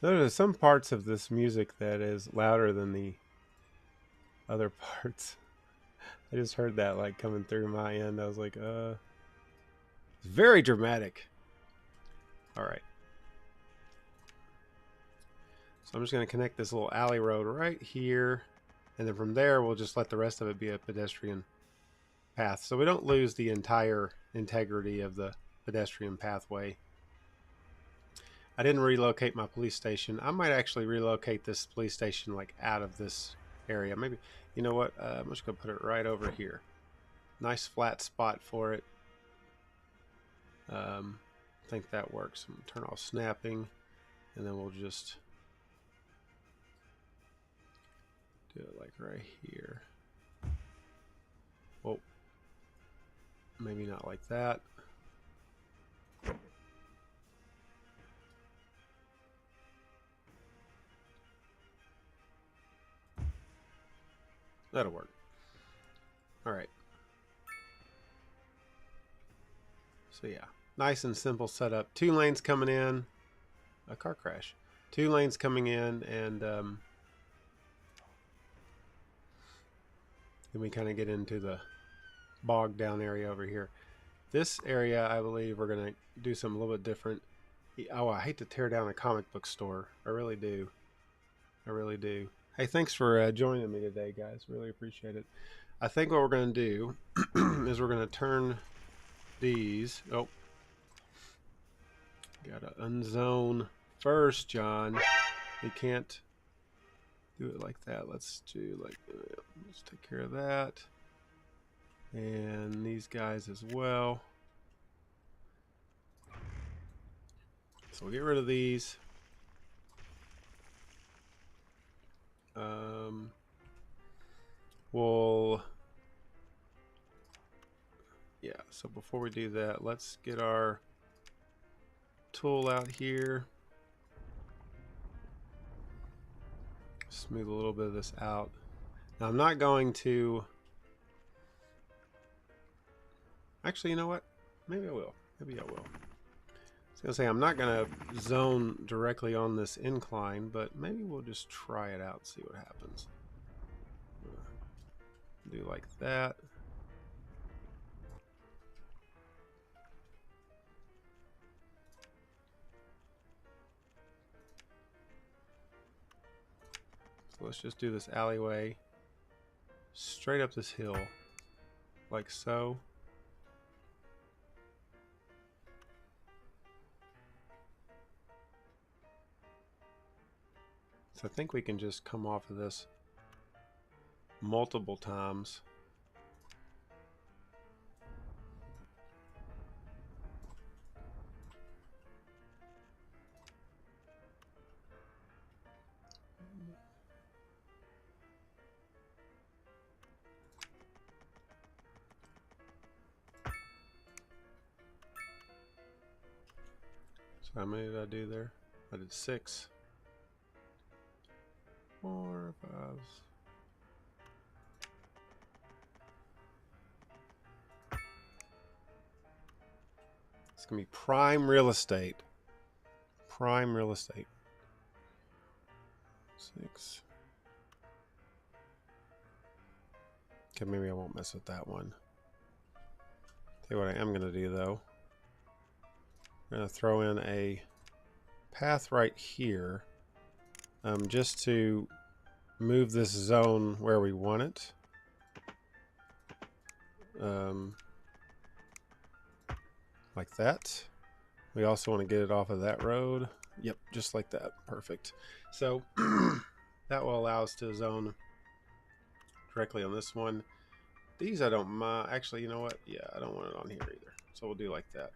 There are some parts of this music that is louder than the other parts. I just heard that like coming through my end. I was like, it's very dramatic. All right. So I'm just going to connect this little alley road right here. And then from there, we'll just let the rest of it be a pedestrian path. So we don't lose the entire integrity of the pedestrian pathway. I didn't relocate my police station. I might actually relocate this police station like out of this area. Maybe, you know what? I'm just going to put it right over here. Nice flat spot for it. I think that works. I'm going to turn off snapping, and then we'll just do it like right here. Oh, maybe not like that. That'll work. All right. So yeah, nice and simple setup. 2 lanes coming in. A car crash. 2 lanes coming in, and then we kind of get into the bogged down area over here. This area, I believe, we're gonna do something a little bit different. Oh, I hate to tear down a comic book store. I really do. I really do. Hey, thanks for joining me today, guys. Really appreciate it. I think what we're gonna do is we're gonna turn these. Oh, gotta unzone first, John. We can't do it like that. Let's do like, let's take care of that. And these guys as well. So we'll get rid of these. Yeah, so before we do that, let's get our tool out here. Smooth a little bit of this out. Now I'm not going to, actually, you know what? Maybe I will. Maybe I will. I was gonna say I'm not gonna zone directly on this incline, but maybe we'll just try it out and see what happens. Do like that. So let's just do this alleyway straight up this hill, like so. So I think we can just come off of this multiple times. So how many did I do there? I did 6. 4, 5. It's gonna be prime real estate. Prime real estate. 6. Okay, maybe I won't mess with that one. Tell you what I am gonna do though. I'm gonna throw in a path right here, just to move this zone where we want it. Like that. We also want to get it off of that road. Yep, just like that. Perfect. So that will allow us to zone directly on this one. These I don't mind. Actually, you know what? Yeah, I don't want it on here either. So we'll do like that.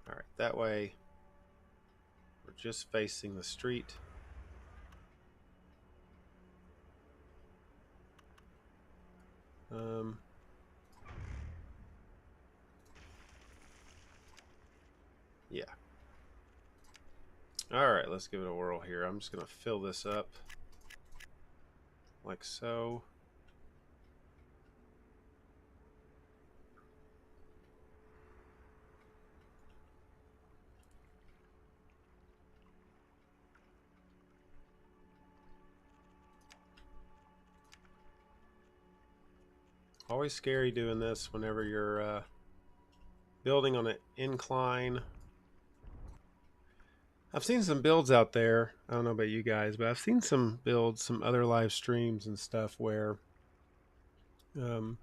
All right, that way we're just facing the street. Yeah. All right, let's give it a whirl here. I'm just gonna fill this up like so. Always scary doing this whenever you're building on an incline. I've seen some builds out there. I don't know about you guys, but I've seen some builds, some other live streams and stuff where I don't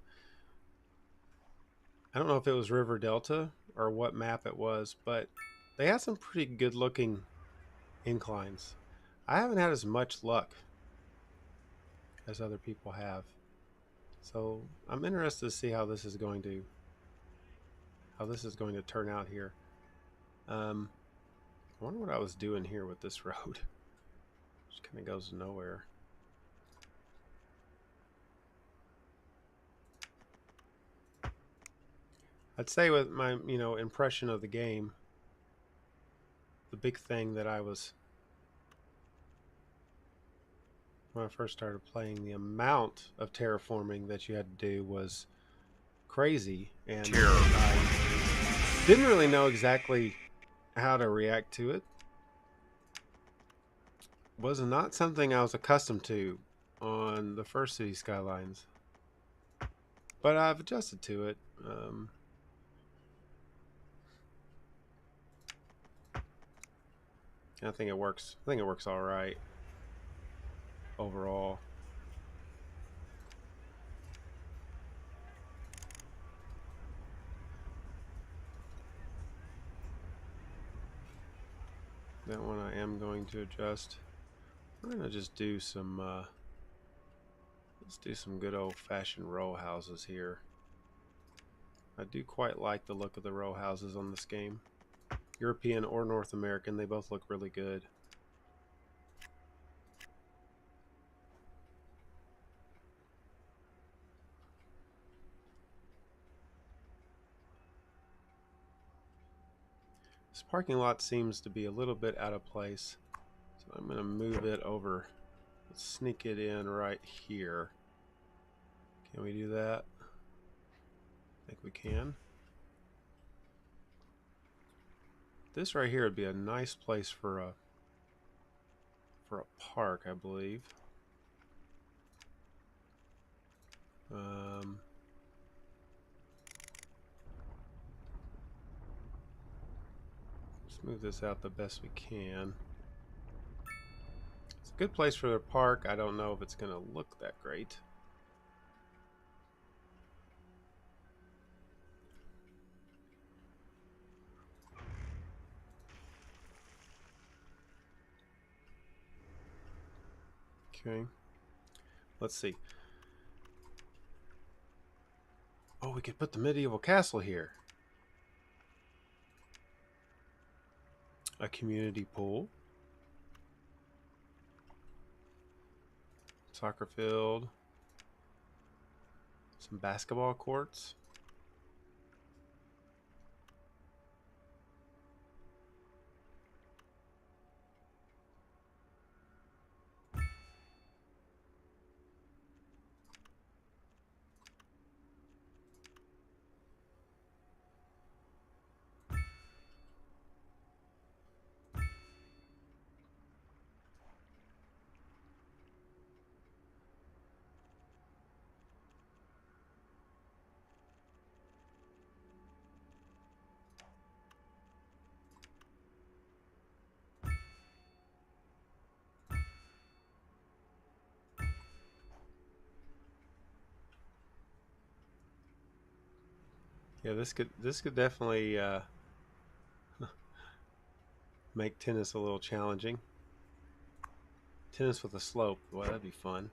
know if it was River Delta or what map it was, but they had some pretty good looking inclines. I haven't had as much luck as other people have. So I'm interested to see how this is going to turn out here. I wonder what I was doing here with this road. Just kind of goes nowhere. I'd say with my, impression of the game, the big thing that I was, when I first started playing, the amount of terraforming that you had to do was crazy, and I didn't really know exactly how to react to it. Was not something I was accustomed to on the first City Skylines, but I've adjusted to it. I think it works. I think it works all right overall. That one I am going to adjust. We're gonna just do some. Let's do some good old-fashioned row houses here. I do quite like the look of the row houses on this game. European or North American, they both look really good. This parking lot seems to be a little bit out of place, so I'm going to move it over. Let's sneak it in right here. Can we do that? I think we can. This right here would be a nice place for a park, I believe. Let's move this out the best we can. It's a good place for a park. I don't know if it's going to look that great. Okay. Let's see. Oh, we could put the medieval castle here. A community pool. Soccer field. Some basketball courts. Yeah, this could definitely make tennis a little challenging. Tennis with a slope, well, that'd be fun.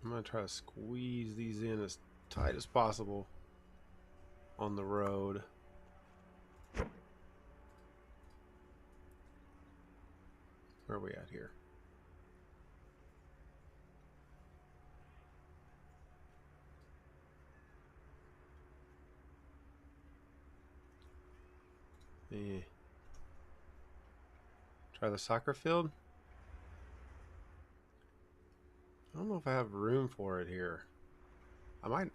I'm gonna try to squeeze these in as tight as possible on the road. Where are we at here? Try the soccer field. I don't know if I have room for it here. I might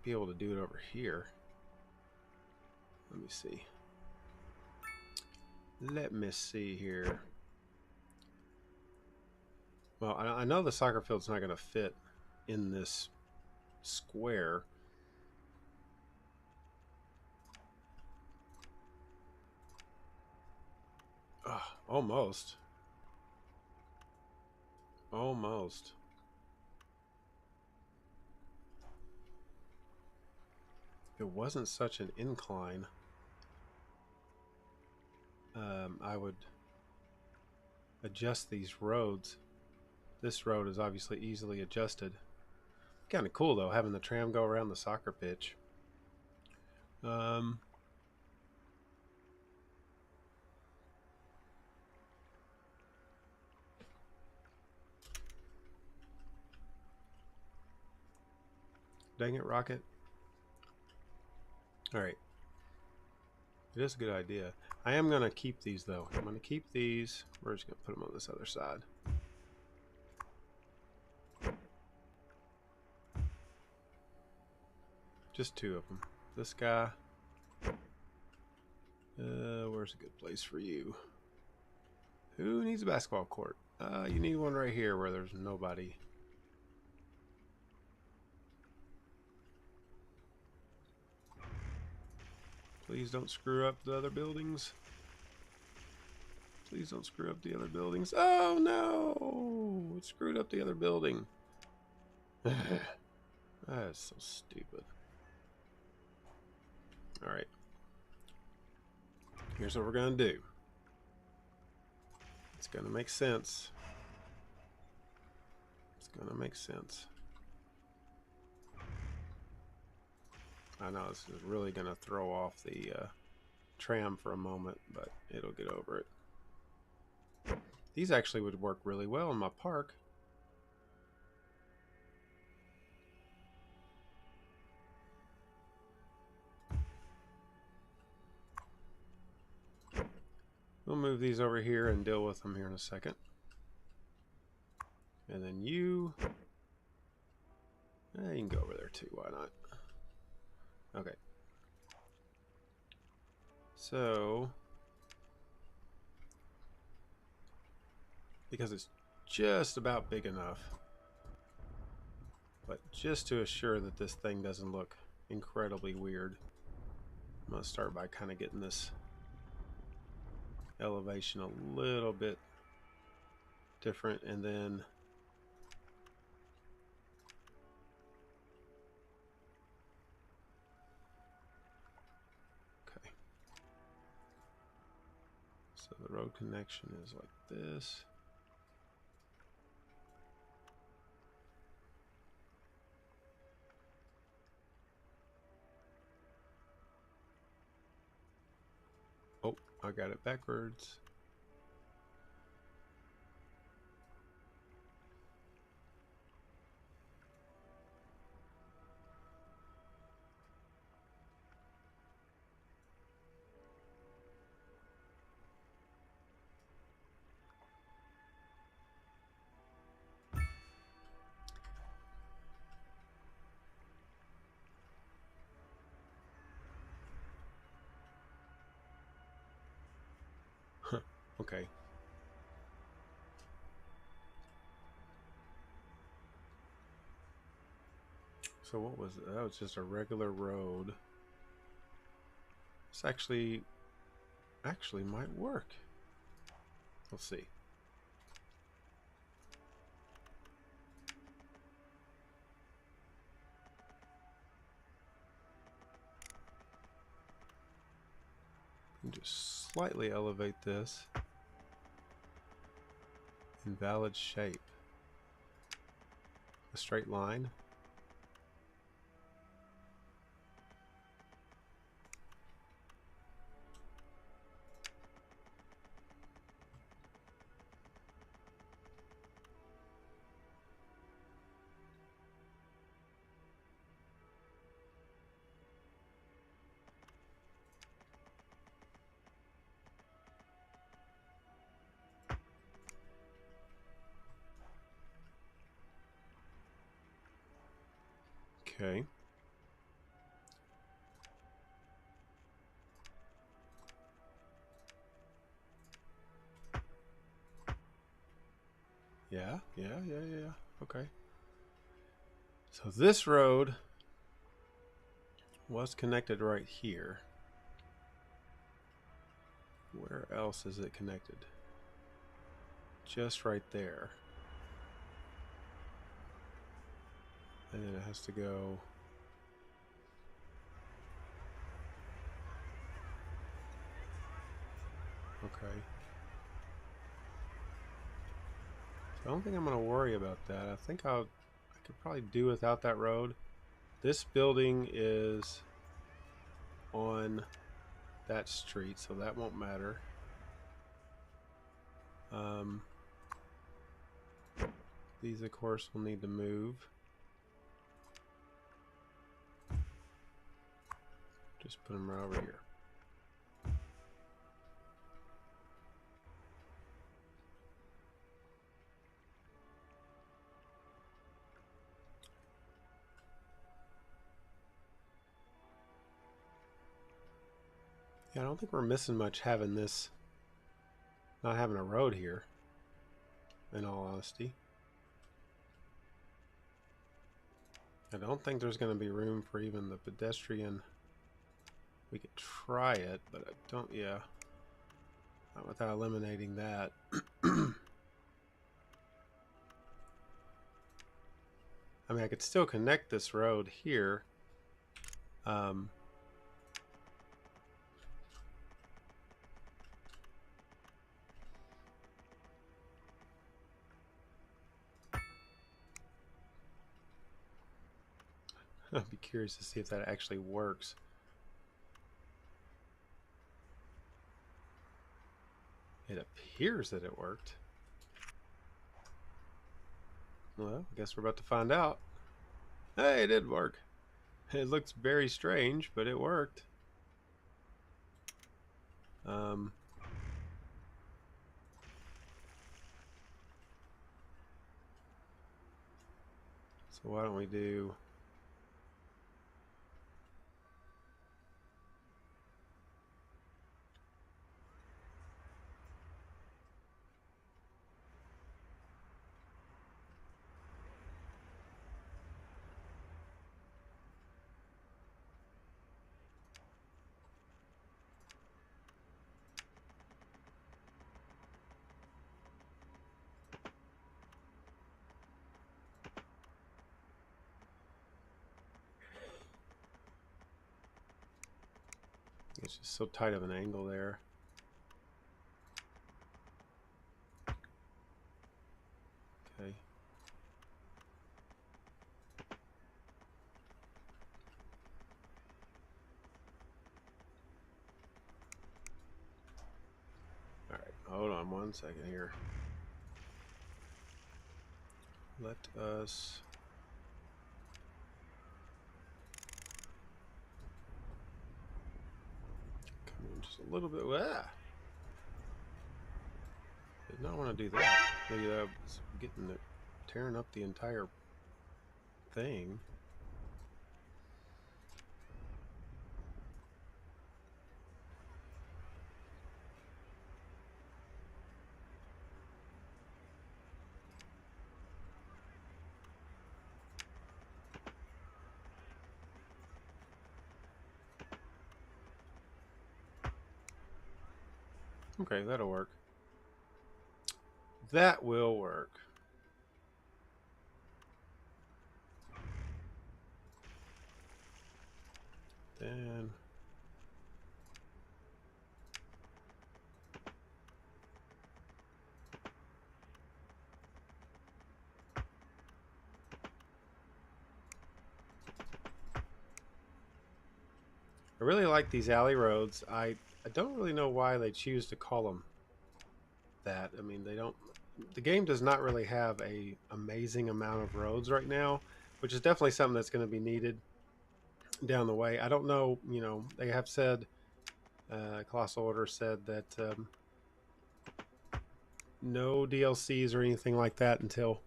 be able to do it over here. Let me see. Let me see here. Well, I know the soccer field's not going to fit in this square. Almost. Almost. If it wasn't such an incline, I would adjust these roads. This road is obviously easily adjusted. Kind of cool though, having the tram go around the soccer pitch. Dang it, Rocket. Alright. It is a good idea. I am going to keep these, though. I'm going to keep these. We're just going to put them on this other side. Just two of them. This guy. Where's a good place for you? Who needs a basketball court? You need one right here where there's nobody. Please don't screw up the other buildings. Please don't screw up the other buildings. Oh no! It screwed up the other building. That is so stupid. Alright. Here's what we're going to do. It's going to make sense. It's going to make sense. I know this is really going to throw off the tram for a moment, but it'll get over it. These actually would work really well in my park. We'll move these over here and deal with them here in a second. And then you can go over there too, why not? Okay. So, because it's just about big enough, but just to assure that this thing doesn't look incredibly weird, I'm going to start by kind of getting this elevation a little bit different, and then okay, so the road connection is like this. Oh, I got it backwards. Okay. So what was it? That was just a regular road. This actually might work. We'll see. And just slightly elevate this. Invalid shape. A straight line. Okay. Yeah. Okay. So this road was connected right here. Where else is it connected? Just right there. And then it has to go okay. I don't think I'm going to worry about that. I think I could probably do without that road. This building is on that street, so that won't matter. These, of course, will need to move. Just put them right over here. Yeah, I don't think we're missing much having this, not having a road here, in all honesty. I don't think there's going to be room for even the pedestrian. We could try it, but I don't, yeah. Not without eliminating that. I mean, I could still connect this road here. I'd be curious to see if that actually works. It appears that it worked. Well, I guess we're about to find out. Hey, it did work. It looks very strange, but it worked. So why don't we do... It's just so tight of an angle there. Okay. Alright, hold on one second here. Let us... come in just a little bit. Ah! Did not want to do that. Maybe that was getting the... tearing up the entire thing. Okay, that'll work. That will work. Then... I really like these alley roads. I don't really know why they choose to call them that. I mean, they don't... the game does not really have a amazing amount of roads right now, which is definitely something that's going to be needed down the way. I don't know, you know, they have said, Colossal Order said that no DLCs or anything like that until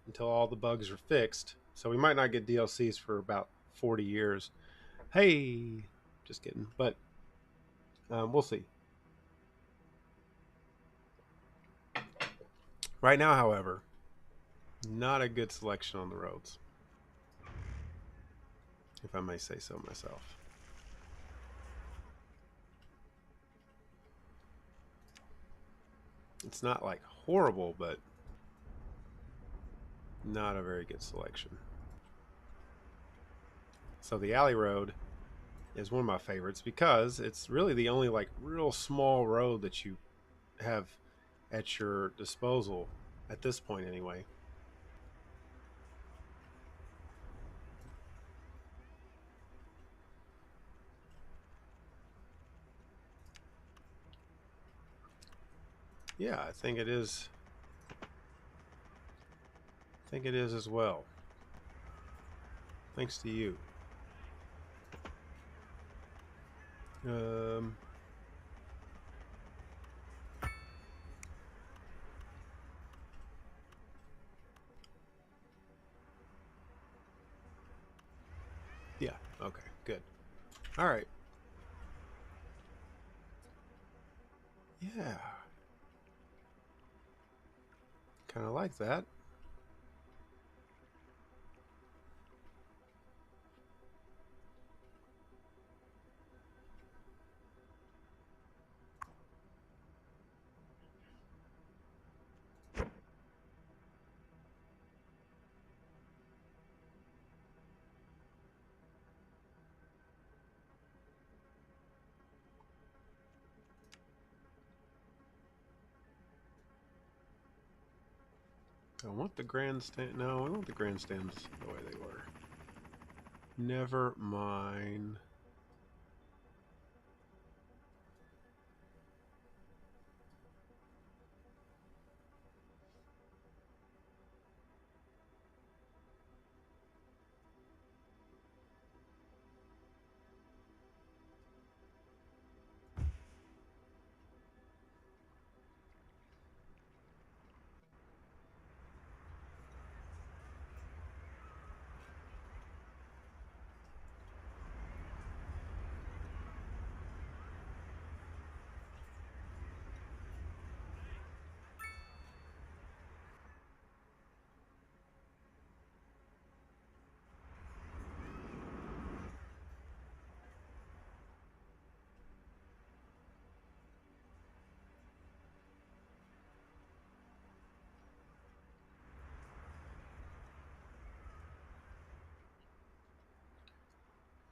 until all the bugs are fixed. So we might not get DLCs for about 40 years. Hey, just kidding. But we'll see. Right now, however, not a good selection on the roads, if I may say so myself. It's not like horrible, but not a very good selection. So the alley road is one of my favorites because it's really the only like real small road that you have at your disposal at this point anyway. Yeah, I think it is. I think it is as well. Thanks to you. Um, yeah, okay, good. All right. Yeah. Kind of like that. I want the grandstand. No, I want the grandstands the way they were. Never mind.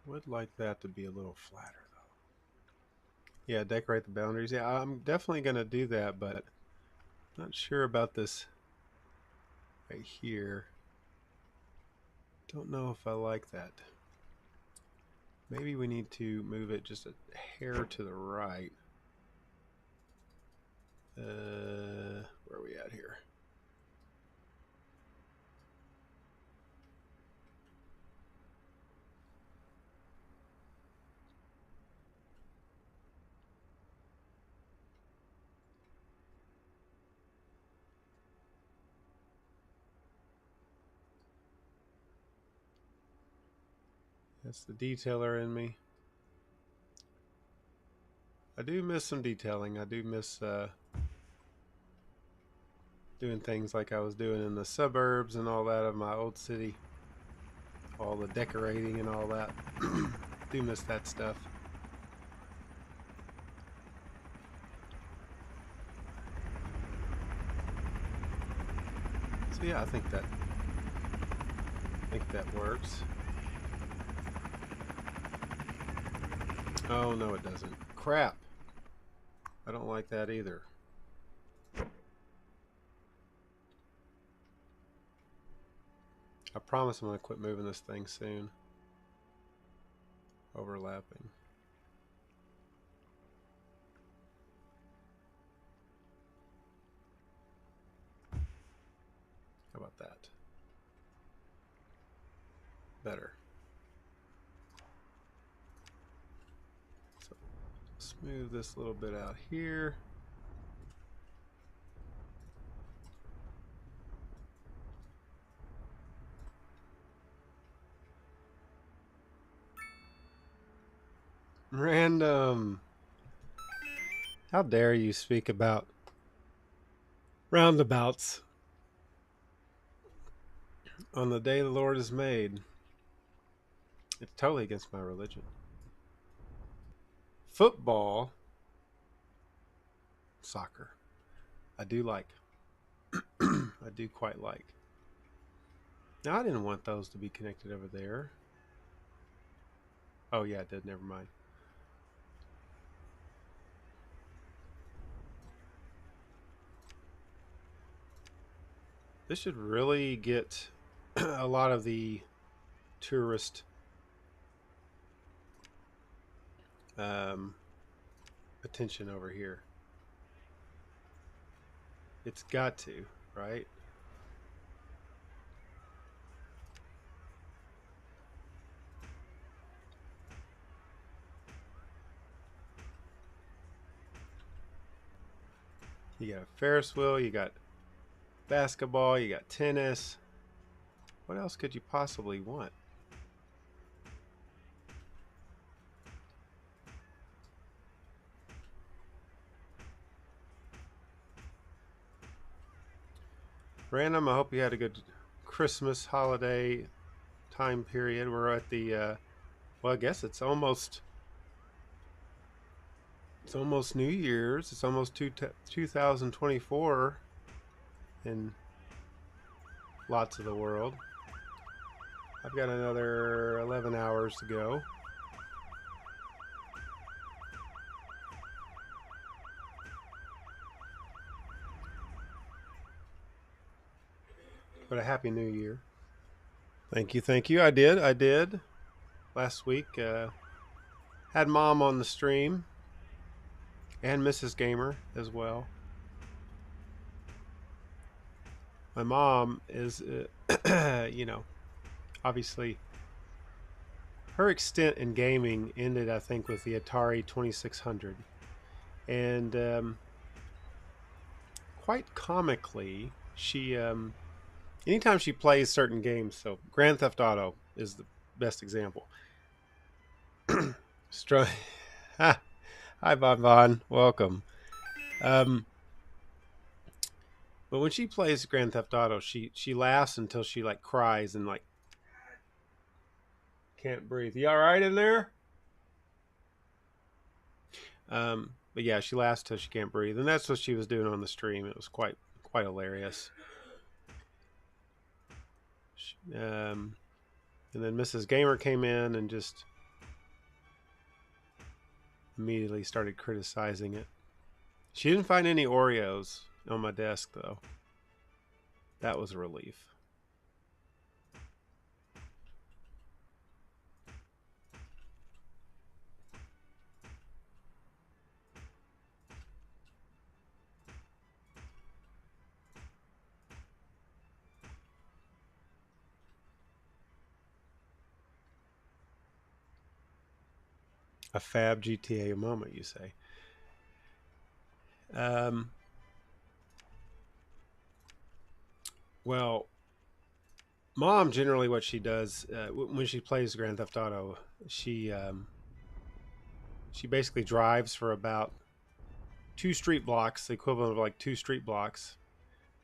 Would like that to be a little flatter though. Yeah, decorate the boundaries. Yeah, I'm definitely gonna do that, but not sure about this right here. Don't know if I like that. Maybe we need to move it just a hair to the right. Where are we at here? That's the detailer in me. I do miss some detailing. I do miss doing things like I was doing in the suburbs and all that of my old city. All the decorating and all that. Do miss that stuff. So yeah, I think that works. Oh no, it doesn't. Crap. I don't like that either. I promise I'm going to quit moving this thing soon. Overlapping. How about that? Better. So smooth this little bit out here. Random. How dare you speak about roundabouts on the day the Lord has made? It's totally against my religion. Football, soccer, I do like. I do quite like. Now, I didn't want those to be connected over there. Oh, yeah, it did. Never mind. This should really get a lot of the tourist attention over here. It's got to, right? You got a Ferris wheel, you got basketball, you got tennis. What else could you possibly want? Random, I hope you had a good Christmas holiday time period. We're at the well, I guess it's almost New Year's. It's almost 2024 in lots of the world. I've got another 11 hours to go. But a happy new year. Thank you, thank you. I did. Last week, had Mom on the stream and Mrs. Gamer as well. My mom is, you know, obviously her extent in gaming ended, I think, with the Atari 2600. And quite comically, she, anytime she plays certain games, so Grand Theft Auto is the best example. Hi, Bon Bon. Welcome. But when she plays Grand Theft Auto, she laughs until she like cries and like can't breathe. You all right in there? But yeah, she laughs till she can't breathe, and that's what she was doing on the stream. It was quite hilarious. And then Mrs. Gamer came in and just immediately started criticizing it. She didn't find any Oreos on my desk, though. That was a relief. A fab GTA moment, you say? Well, Mom generally what she does when she plays Grand Theft Auto, she basically drives for about 2 street blocks, the equivalent of like 2 street blocks,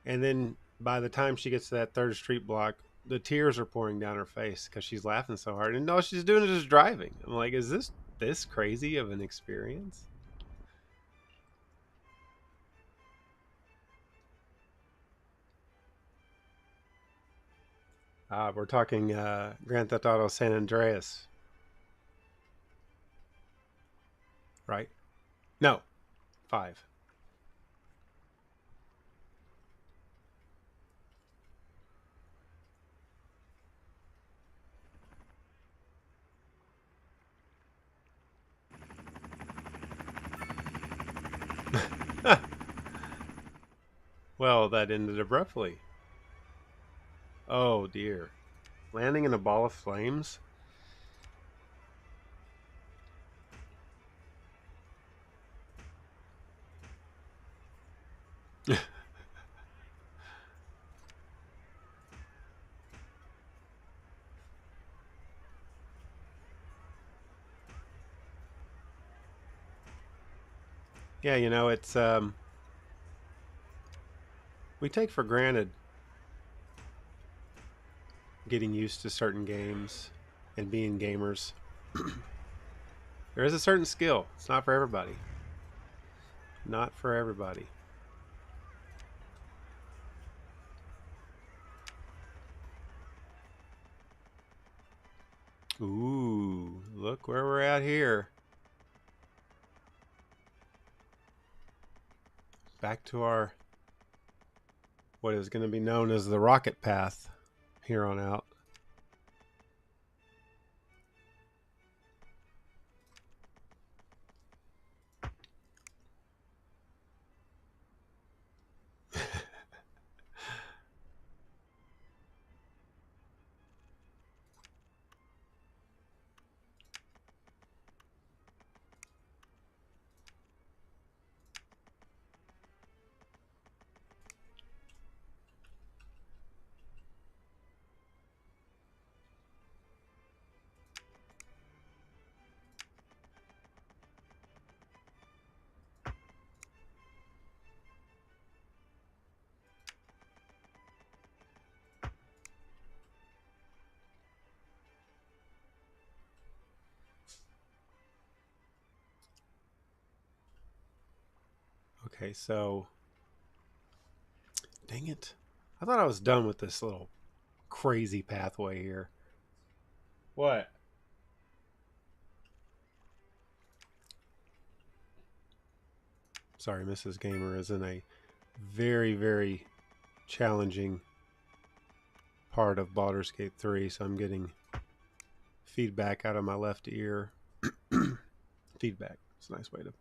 and then by the time she gets to that 3rd street block, the tears are pouring down her face because she's laughing so hard, and all she's doing is just driving. I'm like, is this crazy of an experience? We're talking Grand Theft Auto San Andreas, right? No, 5. Well, that ended abruptly. Oh dear. Landing in a ball of flames? Yeah, you know, it's we take for granted getting used to certain games and being gamers. There is a certain skill. It's not for everybody. Not for everybody. Ooh, look where we're at here. Back to our what is going to be known as the rocket path here on out. Okay, so dang it. I thought I was done with this little crazy pathway here. What? Sorry, Mrs. Gamer is in a very, very challenging part of Baldur's Gate 3, so I'm getting feedback out of my left ear. Feedback. It's a nice way to...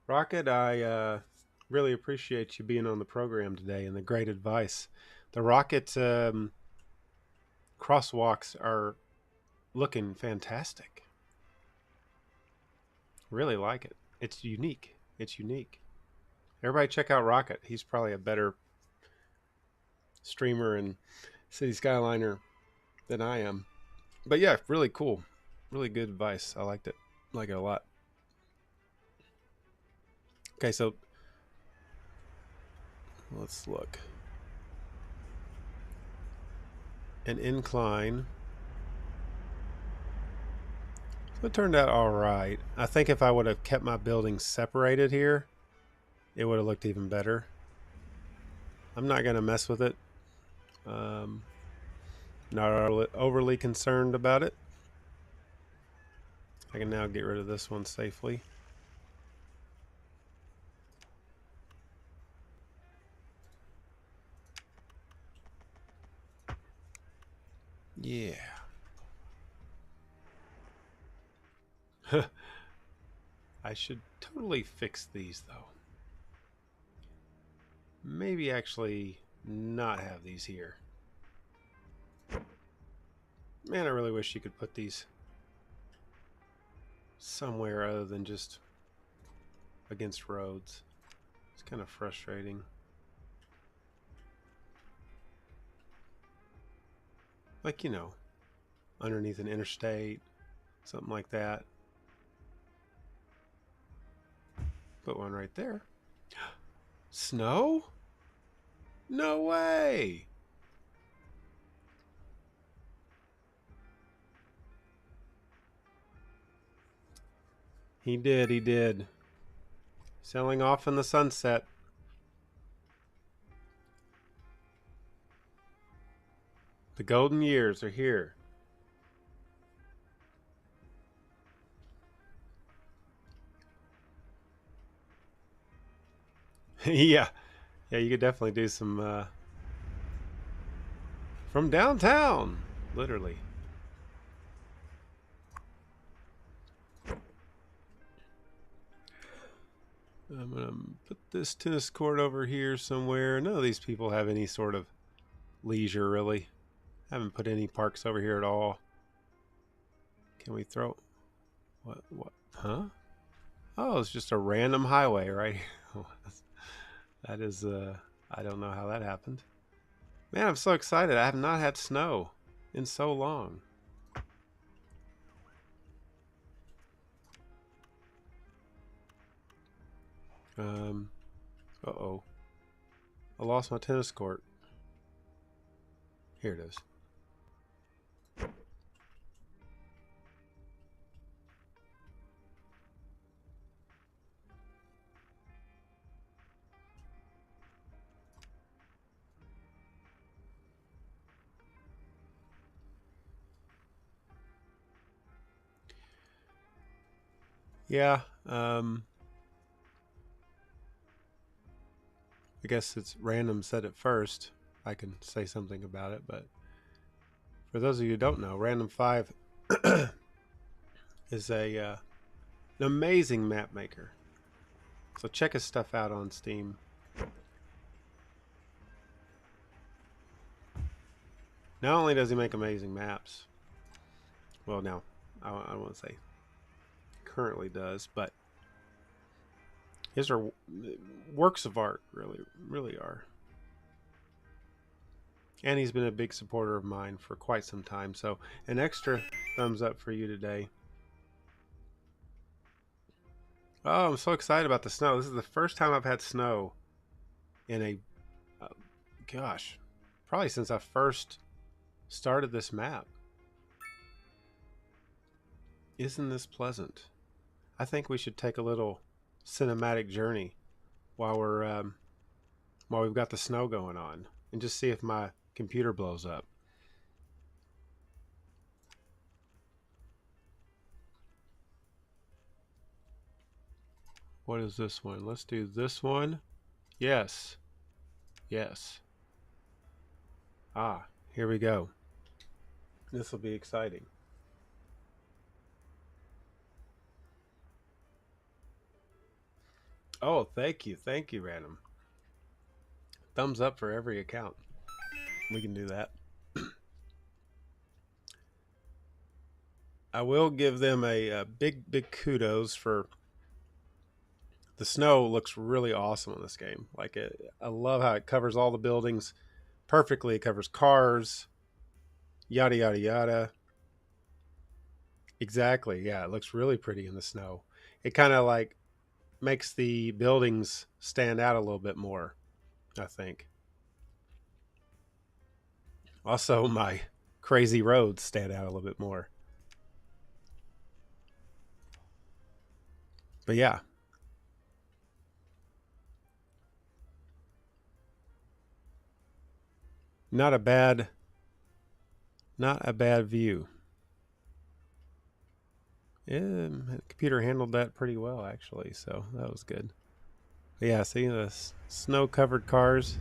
Rocket, I really appreciate you being on the program today and the great advice. The Rocket crosswalks are looking fantastic. Really like it. It's unique. It's unique. Everybody check out Rocket. He's probably a better streamer and City Skyliner than I am. But yeah, really cool. Really good advice. I liked it. Like it a lot. Okay, so let's look. An incline. So it turned out all right. I think if I would have kept my buildings separated here, it would have looked even better. I'm not going to mess with it. Not overly concerned about it. I can now get rid of this one safely. Yeah. I should totally fix these though. Maybe actually not have these here. Man, I really wish you could put these somewhere other than just against roads. It's kind of frustrating. Like, you know, underneath an interstate, something like that. Put one right there. Snow? No way! He did. Sailing off in the sunset. The golden years are here. Yeah, you could definitely do some from downtown, literally. I'm gonna put this tennis court over here somewhere. None of these people have any sort of leisure, really. Haven't put any parks over here at all. Can we throw... What? Huh? Oh, it's just a random highway right here. That is, I don't know how that happened. Man, I'm so excited. I have not had snow in so long. Uh-oh. I lost my tennis court. Here it is. Yeah, I guess it's random said it first. I can say something about it, but for those of you who don't know, Random 5 is an amazing map maker. So check his stuff out on Steam. Not only does he make amazing maps, well, now I don't want to say currently does, but his are works of art, really are. And he's been a big supporter of mine for quite some time, so an extra thumbs up for you today. Oh, I'm so excited about the snow. This is the first time I've had snow in a gosh, probably since I first start of this map. Isn't this pleasant? I think we should take a little cinematic journey while we've got the snow going on, and just see if my computer blows up. What is this one? Let's do this one. Yes. Yes. Ah, here we go. This will be exciting. Oh, thank you. Thank you, Random. Thumbs up for every account. We can do that. I will give them a big, big kudos for the snow. Looks really awesome in this game. Like I love how it covers all the buildings perfectly. It covers cars, yada, yada, yada. Exactly. Yeah, it looks really pretty in the snow. It kind of like makes the buildings stand out a little bit more, I think. Also, my crazy roads stand out a little bit more. But yeah. Not a bad view. Yeah, the computer handled that pretty well, actually, so that was good. But yeah, see the snow-covered cars.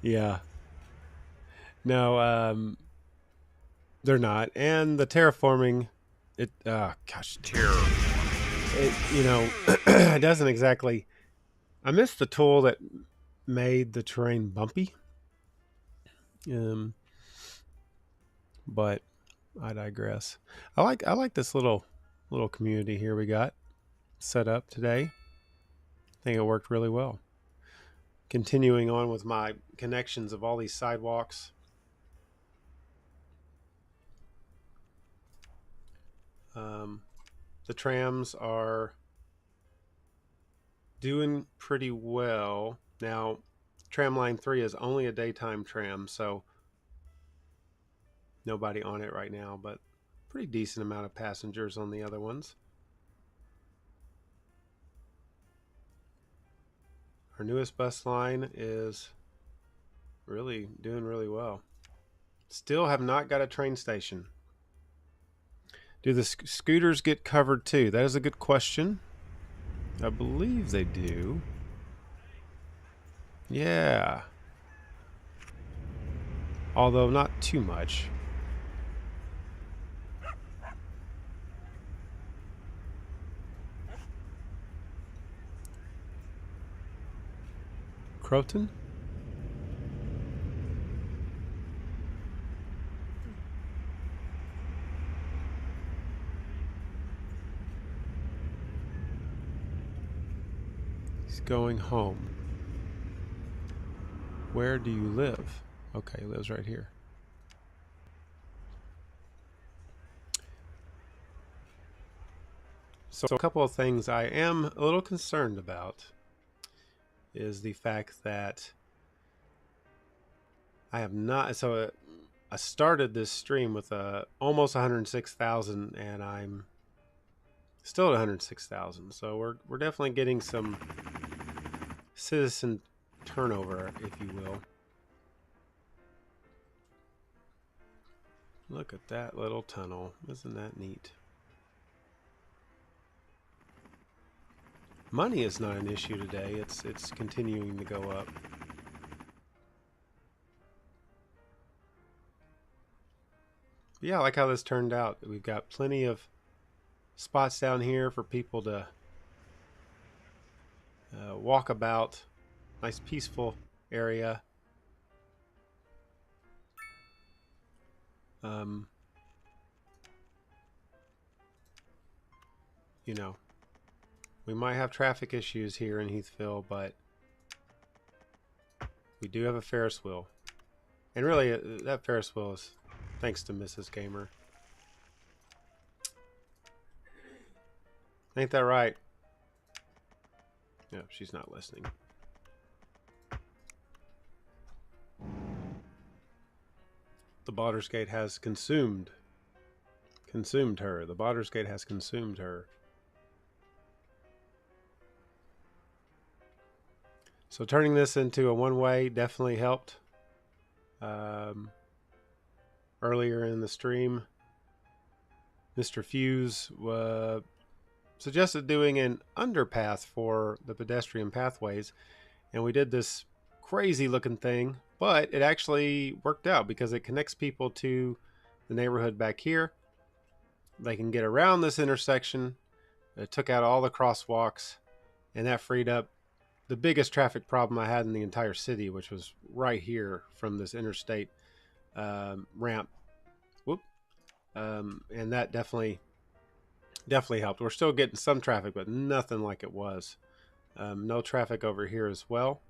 Yeah. No, they're not. And the terraforming, gosh, it, it doesn't exactly. I missed the tool that made the terrain bumpy. But I digress. I like this little community here we got set up today. I think it worked really well. Continuing on with my connections of all these sidewalks. The trams are doing pretty well. Now, tram line 3 is only a daytime tram, so nobody on it right now, but pretty decent amount of passengers on the other ones. Our newest bus line is really doing really well. Still have not got a train station. Do the scooters get covered too? That is a good question. I believe they do. Yeah. Although not too much. Croton? He's going home. Where do you live? Okay, he lives right here. So a couple of things I am a little concerned about is the fact that I have not. So I started this stream with almost 106,000, and I'm still at 106,000. So we're definitely getting some citizen turnover, if you will. Look at that little tunnel. Isn't that neat? Money is not an issue today. It's continuing to go up. But yeah, I like how this turned out. We've got plenty of spots down here for people to walk about. Nice peaceful area. You know, we might have traffic issues here in Heathville, but we do have a Ferris wheel. And really, that Ferris wheel is thanks to Mrs. Gamer. Ain't that right? No, she's not listening. The Baldur's Gate has consumed her. The Baldur's Gate has consumed her. So turning this into a one-way definitely helped. Earlier in the stream, Mr. Fuse suggested doing an underpath for the pedestrian pathways, and we did this crazy looking thing, but it actually worked out because it connects people to the neighborhood back here. They can get around this intersection. It took out all the crosswalks, and that freed up the biggest traffic problem I had in the entire city, which was right here from this interstate ramp. Whoop. And that definitely helped. We're still getting some traffic, but nothing like it was. No traffic over here as well.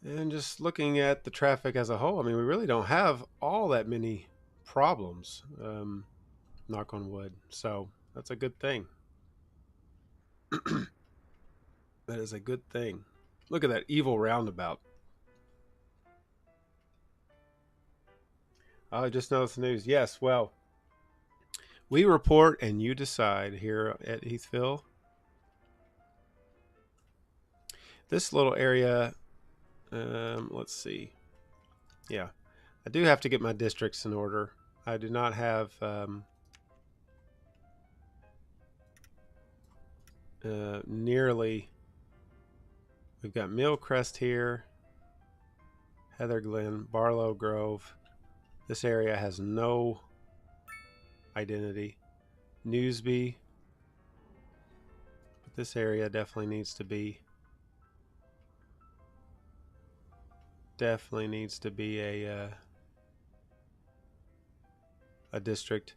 And just looking at the traffic as a whole, I mean, we really don't have all that many problems, knock on wood. So that's a good thing. That is a good thing. Look at that evil roundabout. I just noticed the news. Yes, well, we report and you decide here at Heathville. This little area, let's see. Yeah, I do have to get my districts in order. I do not have nearly. We've got Millcrest here, Heather Glen, Barlow Grove. This area has no identity. Newsby. But this area definitely needs to be a district.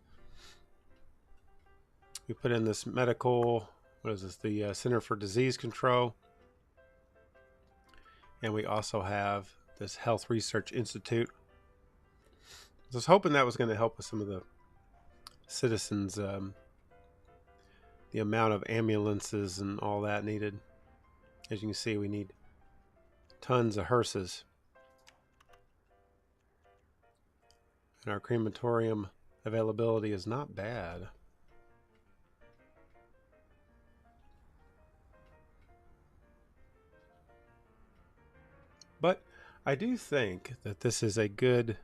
We put in this medical, what is this, the Center for Disease Control. And we also have this Health Research Institute. I was hoping that was going to help with some of the citizens, the amount of ambulances and all that needed. As you can see, we need tons of hearses. And our crematorium availability is not bad. But I do think that this is a good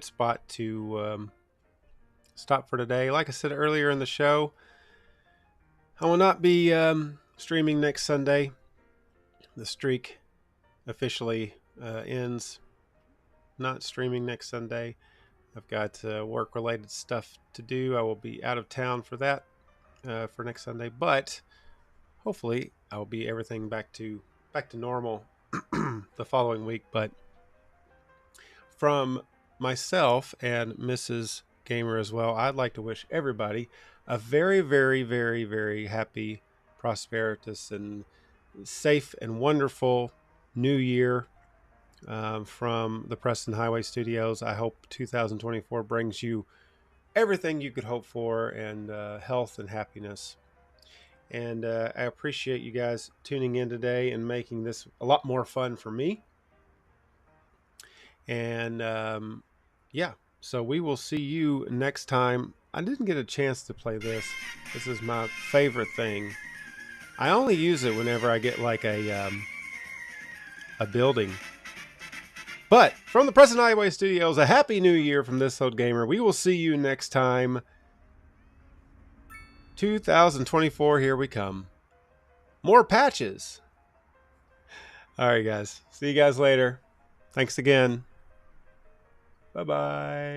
spot to stop for today. Like I said earlier in the show, I will not be streaming next Sunday. The streak officially ends. Not streaming next Sunday. I've got work-related stuff to do. I will be out of town for that for next Sunday, but hopefully I'll be everything back to normal the following week. But from myself and Mrs. Gamer as well, I'd like to wish everybody a very, very, very, very happy, prosperous, and safe and wonderful new year from the Preston Highway Studios. I hope 2024 brings you everything you could hope for, and health and happiness. And I appreciate you guys tuning in today and making this a lot more fun for me. And yeah, so we will see you next time. I didn't get a chance to play this. This is my favorite thing. I only use it whenever I get like a building. But from the Preston Highway Studios, a happy new year from This Old Gamer. We will see you next time. 2024, here we come. More patches. All right, guys. See you guys later. Thanks again. Bye-bye.